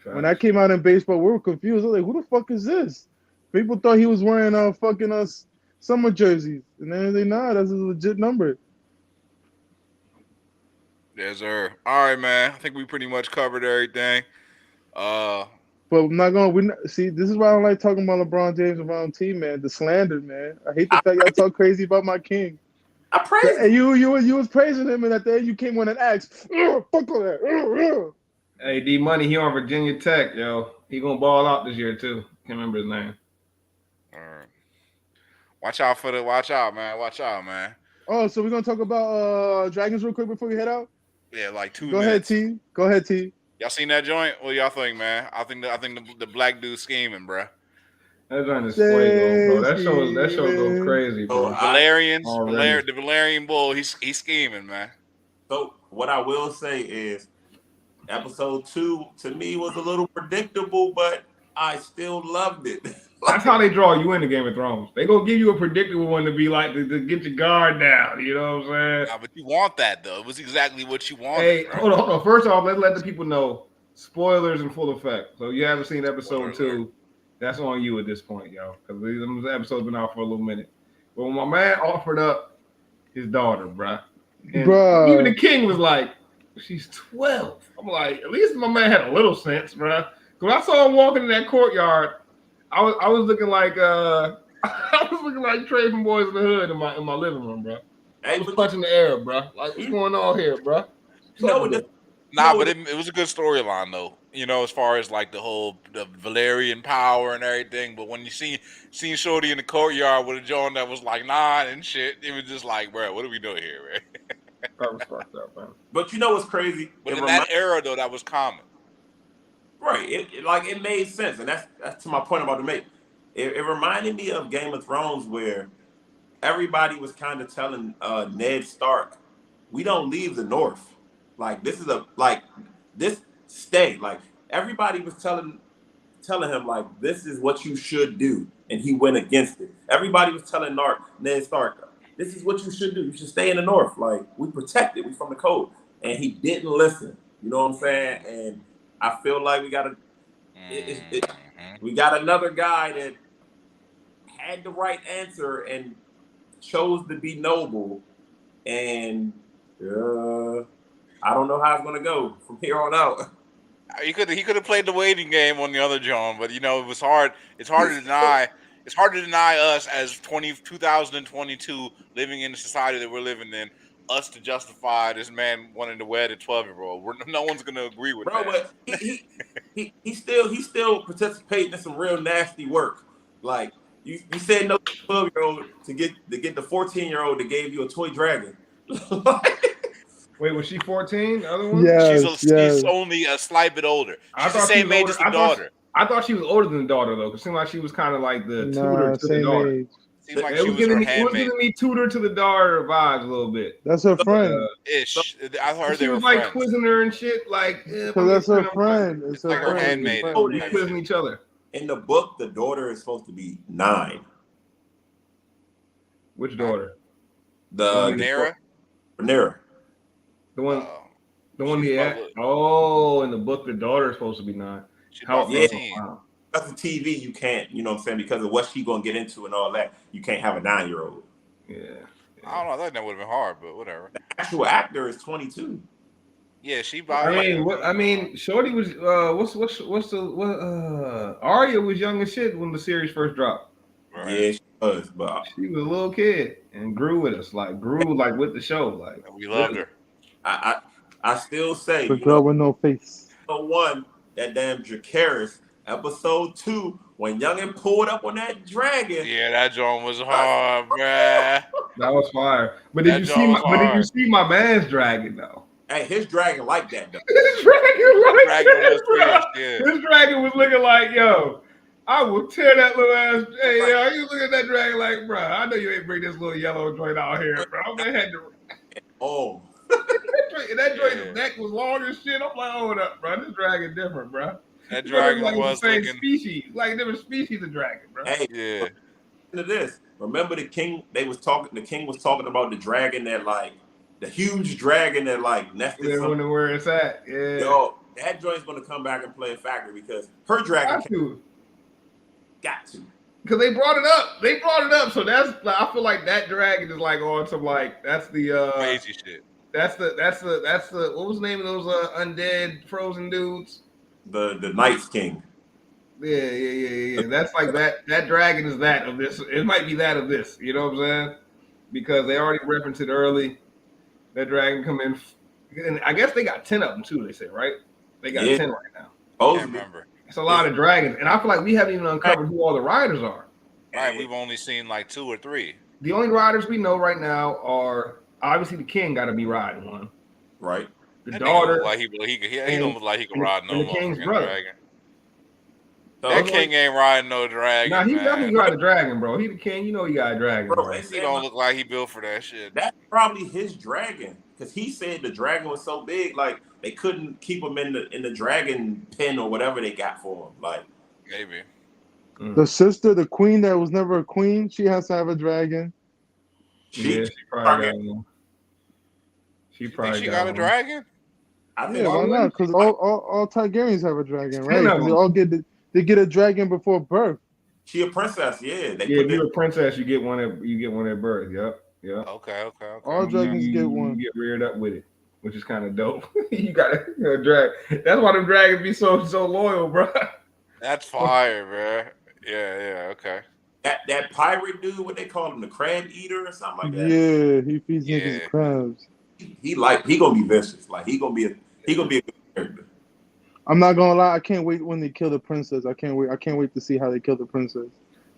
When that came out in baseball, we were confused. I was like, who the fuck is this? People thought he was wearing fucking summer jerseys. And then they that's a legit number. Yes, sir. All right, man. I think we pretty much covered everything. But I'm not going to see. This is why I don't like talking about LeBron James around team, man. The slander, man. I hate the fact y'all talk crazy about my king. I praise him. And you was praising him, and at the end you came on and asked, fuck all that. Hey, D Money, he on Virginia Tech, yo. He gonna ball out this year too. Can't remember his name. All right. Watch out, man. Oh, so we're gonna talk about Dragons real quick before we head out. Yeah, like 2 Go minutes. ahead, T. Y'all seen that joint? What y'all think, man? I think the black dude scheming, bro. That joint is fuego, bro. That show goes crazy, bro. The Valerian Bull, he's scheming, man. So what I will say is episode 2 to me was a little predictable, but I still loved it. That's how they draw you into Game of Thrones. They gonna give you a predictable one to be like to get your guard down. You know what I'm saying? Nah, but you want that though. It was exactly what you wanted. Hey, bro. hold on. First off, let's let the people know spoilers in full effect. So you haven't seen episode 2, that's on you at this point, yo. Because these episodes been out for a little minute. But when my man offered up his daughter, bruh, and even the king was like, she's 12. I'm like, at least my man had a little sense, bruh. When I saw him walking in that courtyard, I was looking like Trey from Boys in the Hood in my living room, bro. I was punching the air, bro. Like, what's going on here, bro? But it was a good storyline though. You know, as far as like the Valerian power and everything. But when you seen Shorty in the courtyard with a joint that was like 9 and shit, it was just like, bro, what are we doing here, man? That was fucked up, man. But you know what's crazy? But in that era, though, that was common. Right. It made sense, and that's to my point I'm about to make. It reminded me of Game of Thrones, where everybody was kind of telling Ned Stark, "We don't leave the North. Like this stay." Like everybody was telling him like this is what you should do, and he went against it. Everybody was telling Ned Stark, this is what you should do. You should stay in the North. Like we protected, we from the cold, and he didn't listen. You know what I'm saying? And I feel like we got another guy that had the right answer and chose to be noble, and I don't know how it's gonna go from here on out. He could have played the waiting game on the other John, but it was hard. It's hard to deny. It's hard to deny us as 2022 living in the society that we're living in, us to justify this man wanting to wed a 12-year-old. No one's gonna agree with Bro, that. but he's still participating in some real nasty work. Like you said no 12-year-old to get the 14-year-old that gave you a toy dragon. Wait, was she 14? The other one? Yes, She's only a slight bit older. She's the same age as the daughter. I thought she was older than the daughter though. It seemed like she was kind of like the tutor to the daughter. Age. Seemed like she was her handmaid. It was giving me tutor to the daughter vibes a little bit. That's her friend. Ish. I heard she they was were like friends. Quizzing her and shit. Like, because that's her friend. It's like her handmaid. Quizzing each other. In the book, the daughter is supposed to be 9. Which daughter? Rhaenyra. The one. The one he had. Oh, in the book, the daughter is supposed to be 9. How? Wow. That's the TV. You can't, you know what I'm saying, because of what she gonna get into and all that. You can't have a 9-year-old. Yeah. I don't know. I thought that would have been hard, but whatever. The actual actor is 22. Yeah, she. Shorty was. Arya was young as shit when the series first dropped. Right. Yeah, she was, but she was a little kid and grew with us, grew with the show, we loved her. I still say the girl with no face. One, that damn Dracarys, episode 2, when Youngin pulled up on that dragon. Yeah, that joint was hard, bruh. That was fire. But did you see my man's dragon though? Hey, his dragon like that though. His dragon was looking like, yo, I will tear that little ass. Hey, yo, you look at that dragon like, bro, I know you ain't bring this little yellow joint out here, bro. I'm gonna had to. Oh. that joint's neck was long as shit. I'm like, hold up, bro. This dragon different, bro. That dragon was the same species, like a different species of dragon, bro. Hey, yeah. To this, remember the king? The king was talking about the dragon that the huge dragon that nested. Yeah, wonder where it's at. Yeah. Yo, that joint's gonna come back and play a factor because her dragon got to. Because they brought it up. So that's I feel like that dragon is on some that's the crazy shit. That's the what was the name of those undead frozen dudes? The Night's King. Yeah. That's that dragon is that of this. It might be that of this. You know what I'm saying? Because they already referenced it early. That dragon come in, and I guess they got 10 of them too. They said, right? They got 10 right now. I can't remember. It's a lot of dragons, and I feel like we haven't even uncovered who all the riders are. Right, we've only seen 2 or 3. The only riders we know right now are obviously the king got to be riding one, right? The daughter, he don't look like he can ride no motherfucking dragon. That king ain't riding no dragon. Nah, he definitely got a dragon, bro. He the king. You know he got a dragon, bro. He don't look like he built for that shit. That's probably his dragon, because he said the dragon was so big, they couldn't keep him in the dragon pen or whatever they got for him. Maybe. The sister, the queen that was never a queen, she has to have a dragon. She probably got one. She probably got a dragon. I think why not? Because all Targaryens have a dragon, right? They get a dragon before birth. She a princess, yeah. If you're a princess, you get one at birth. Yep. Okay. All dragons get one. You get reared up with it, which is kind of dope. You got a dragon. That's why them dragons be so loyal, bro. That's fire, bro. Yeah. Okay. That pirate dude, what they call him, the crab eater or something like that. Yeah, he feeds niggas crabs. He gonna be vicious. He gonna be a good character. I'm not gonna lie, I can't wait when they kill the princess. I can't wait to see how they kill the princess.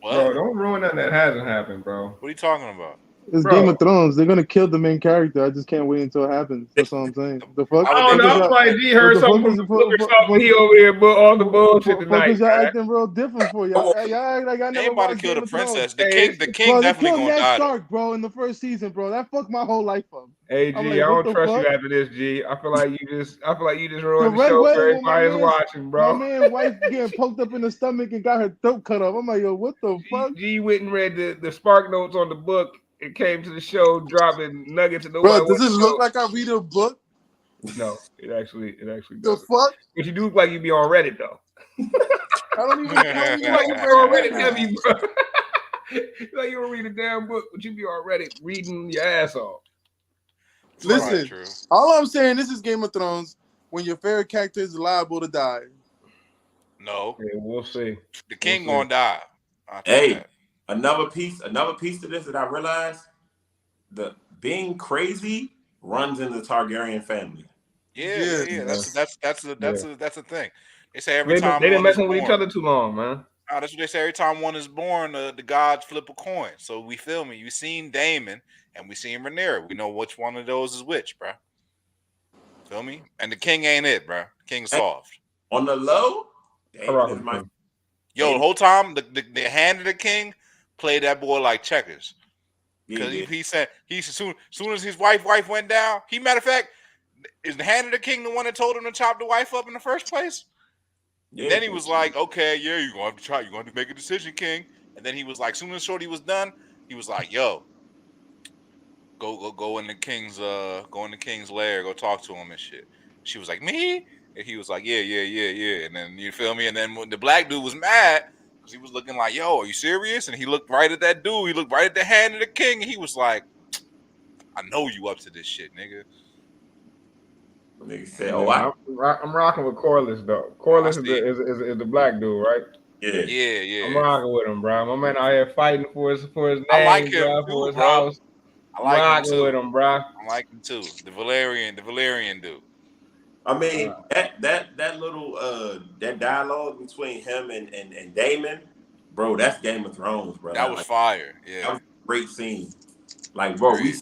What? Bro, don't ruin nothing that hasn't happened, bro. What are you talking about? It's Bro. Game of Thrones. They're gonna kill the main character. I just can't wait until it happens. That's all I'm saying. The fuck? I I would don't think know. so. Like G heard The something fuck from is the book or something. He fuck, over here, all the bullshit fuck tonight, is y'all man. acting real different for? Come Y'all, on. y'all act like I They never ain't about to watched kill Game the of Thrones. princess. The Hey, king Bro, they definitely killed gonna Ned die. Stark, bro, in the first season, bro. That fucked my whole life up. Hey I'm G, like, I what don't the trust you fuck? after this, G. I feel like you just The ruined the Red show for Wedding with everybody that's watching, my bro. man wife getting poked up in the stomach and got her throat cut off. I'm like, yo, what the fuck? G went and read the spark notes on the book. It came to the show, dropping nuggets and nobody Bro, does wanted it to look know. like I read a book? No, it actually The doesn't. fuck? But you do look like you be on Reddit though. I don't even You like you be on Reddit know. heavy, bro. Like you don't read a damn book, but you be on Reddit reading your ass off. It's probably Listen, true. all I'm saying, this is Game of Thrones when your favorite character is liable to die. No, Yeah, we'll see. the king We'll see. gonna die. I'll tell you Hey, that. another piece to this that I realized: the being crazy runs in the Targaryen family. Yeah. That's a thing. They say every They time been one is messing with each born. other too long, man. That's what they say. Every time one is born, the gods flip a coin. So we feel me. You seen Damon and we seen Rhaenyra. We know which one of those is which, bro. Feel me? And the king ain't it, bro. King's Hey, soft. on the low, I rock Damon is with my him. Yo, the whole time the hand of the king played that boy like checkers. Because he said soon as his wife went down. Matter of fact, is the hand of the king the one that told him to chop the wife up in the first place? Yeah. Then he was like, okay, yeah, you're gonna have to try. You're going to make a decision, King. And then he was like, soon as Shorty was done, he was like, yo, go in the king's lair, go talk to him and shit. She was like, me? And he was like, yeah. And then you feel me? And then when the black dude was mad because he was looking like, yo, are you serious? And he looked right at that dude. He looked right at the hand of the king, and he was like, I know you up to this shit, nigga. Nigga said, Yeah, I'm rocking with Corliss though. Corliss is the black dude, right? Yeah. I'm rocking with him, bro. My man out here fighting for his I name, like him bro, too, for his bro. house. I like him Rocking too. with him, bro. I like him too. The Valerian dude. I mean, that little that dialogue between him and Damon, bro, that's Game of Thrones, bro. That was fire. Yeah. That was a great scene. Like, bro, Agreed. we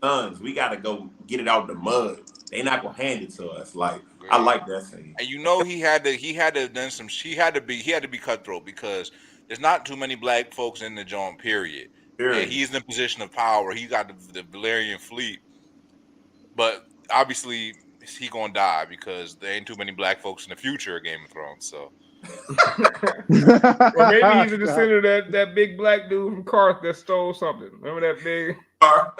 sons, we gotta go get it out the mud. They not gonna hand it to us. Like, Agreed. I like that scene. And you know he had to done some. He had to be cutthroat because there's not too many black folks in the joint. Period. And he's in a position of power. He got the Valerian fleet, but obviously he gonna die because there ain't too many black folks in the future of Game of Thrones. So, Or maybe he's a descendant of that big black dude from Karth that stole something. Remember that big black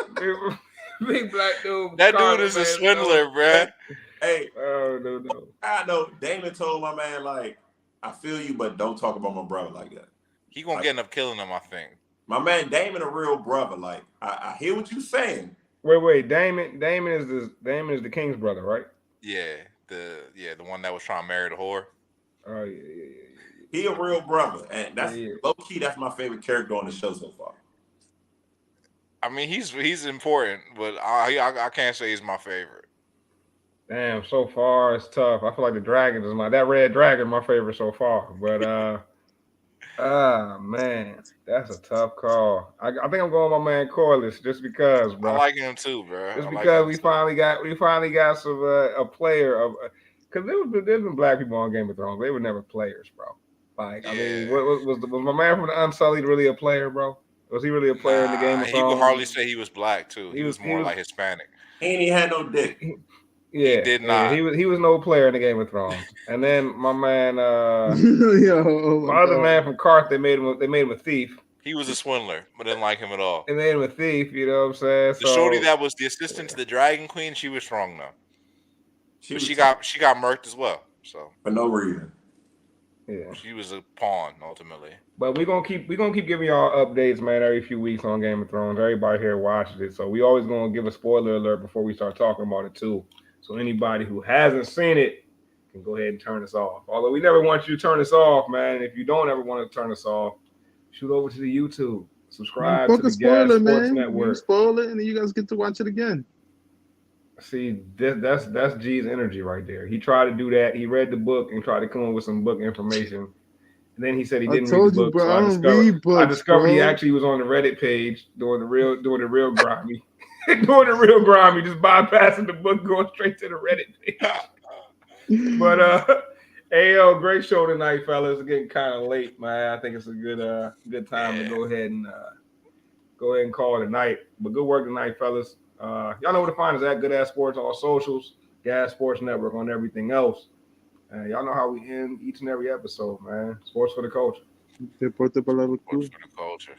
dude? That dude is a swindler, bruh. Hey, no. I know Damon told my man, like, I feel you, but don't talk about my brother like that. He gonna end up killing him, I think. My man Damon a real brother. Like, I hear what you saying. Wait, Damon is the king's brother, right? Yeah, the one that was trying to marry the whore. Oh yeah. He a real brother, and that's low key. That's my favorite character on the show so far. I mean, he's important, but I can't say he's my favorite. Damn, so far it's tough. I feel like the dragon is that red dragon my favorite so far. But man, that's a tough call. I think I'm going with my man Corliss just because, bro. I like him too, bro. Just because we finally got some a player of because there's been black people on Game of Thrones. They were never players, bro. Like, I mean, was my man from the Unsullied really a player, bro? Was he really a player in the Game of Thrones? He would hardly say he was black too. He was more like Hispanic. And he had no dick. Yeah, he did not. He was no player in the Game of Thrones. And then my man, my other man from Karth, they made him a thief. He was a swindler, but didn't like him at all. They made him a thief. You know what I'm saying? The shorty that was the assistant to the Dragon Queen, she was strong though. She got murked as well. So for no reason. Yeah, she was a pawn ultimately. But we're gonna keep giving y'all updates, man, every few weeks on Game of Thrones. Everybody here watches it, so we always gonna give a spoiler alert before we start talking about it too. So anybody who hasn't seen it can go ahead and turn us off. Although we never want you to turn us off, man. If you don't ever want to turn us off, shoot over to the YouTube, subscribe to the spoiler, Gas Sports man. Network. You spoil it, and then you guys get to watch it again. See, that's G's energy right there. He tried to do that. He read the book and tried to come up with some book information, And then he said he I didn't read told the you, book, bro. so I don't read books, I discovered he bro. actually was on the Reddit page doing the real grimy. Doing the real grimy, just bypassing the book, going straight to the Reddit page. But hey, yo, great show tonight, fellas. It's getting kind of late, man. I think it's a good time to go ahead and call it a night. But good work tonight, fellas. Y'all know where to find us at Good Ass Sports, all socials, Gas Sports Network on everything else. And y'all know how we end each and every episode, man. Sports for the culture. Deporte para la Sports locura. for the culture.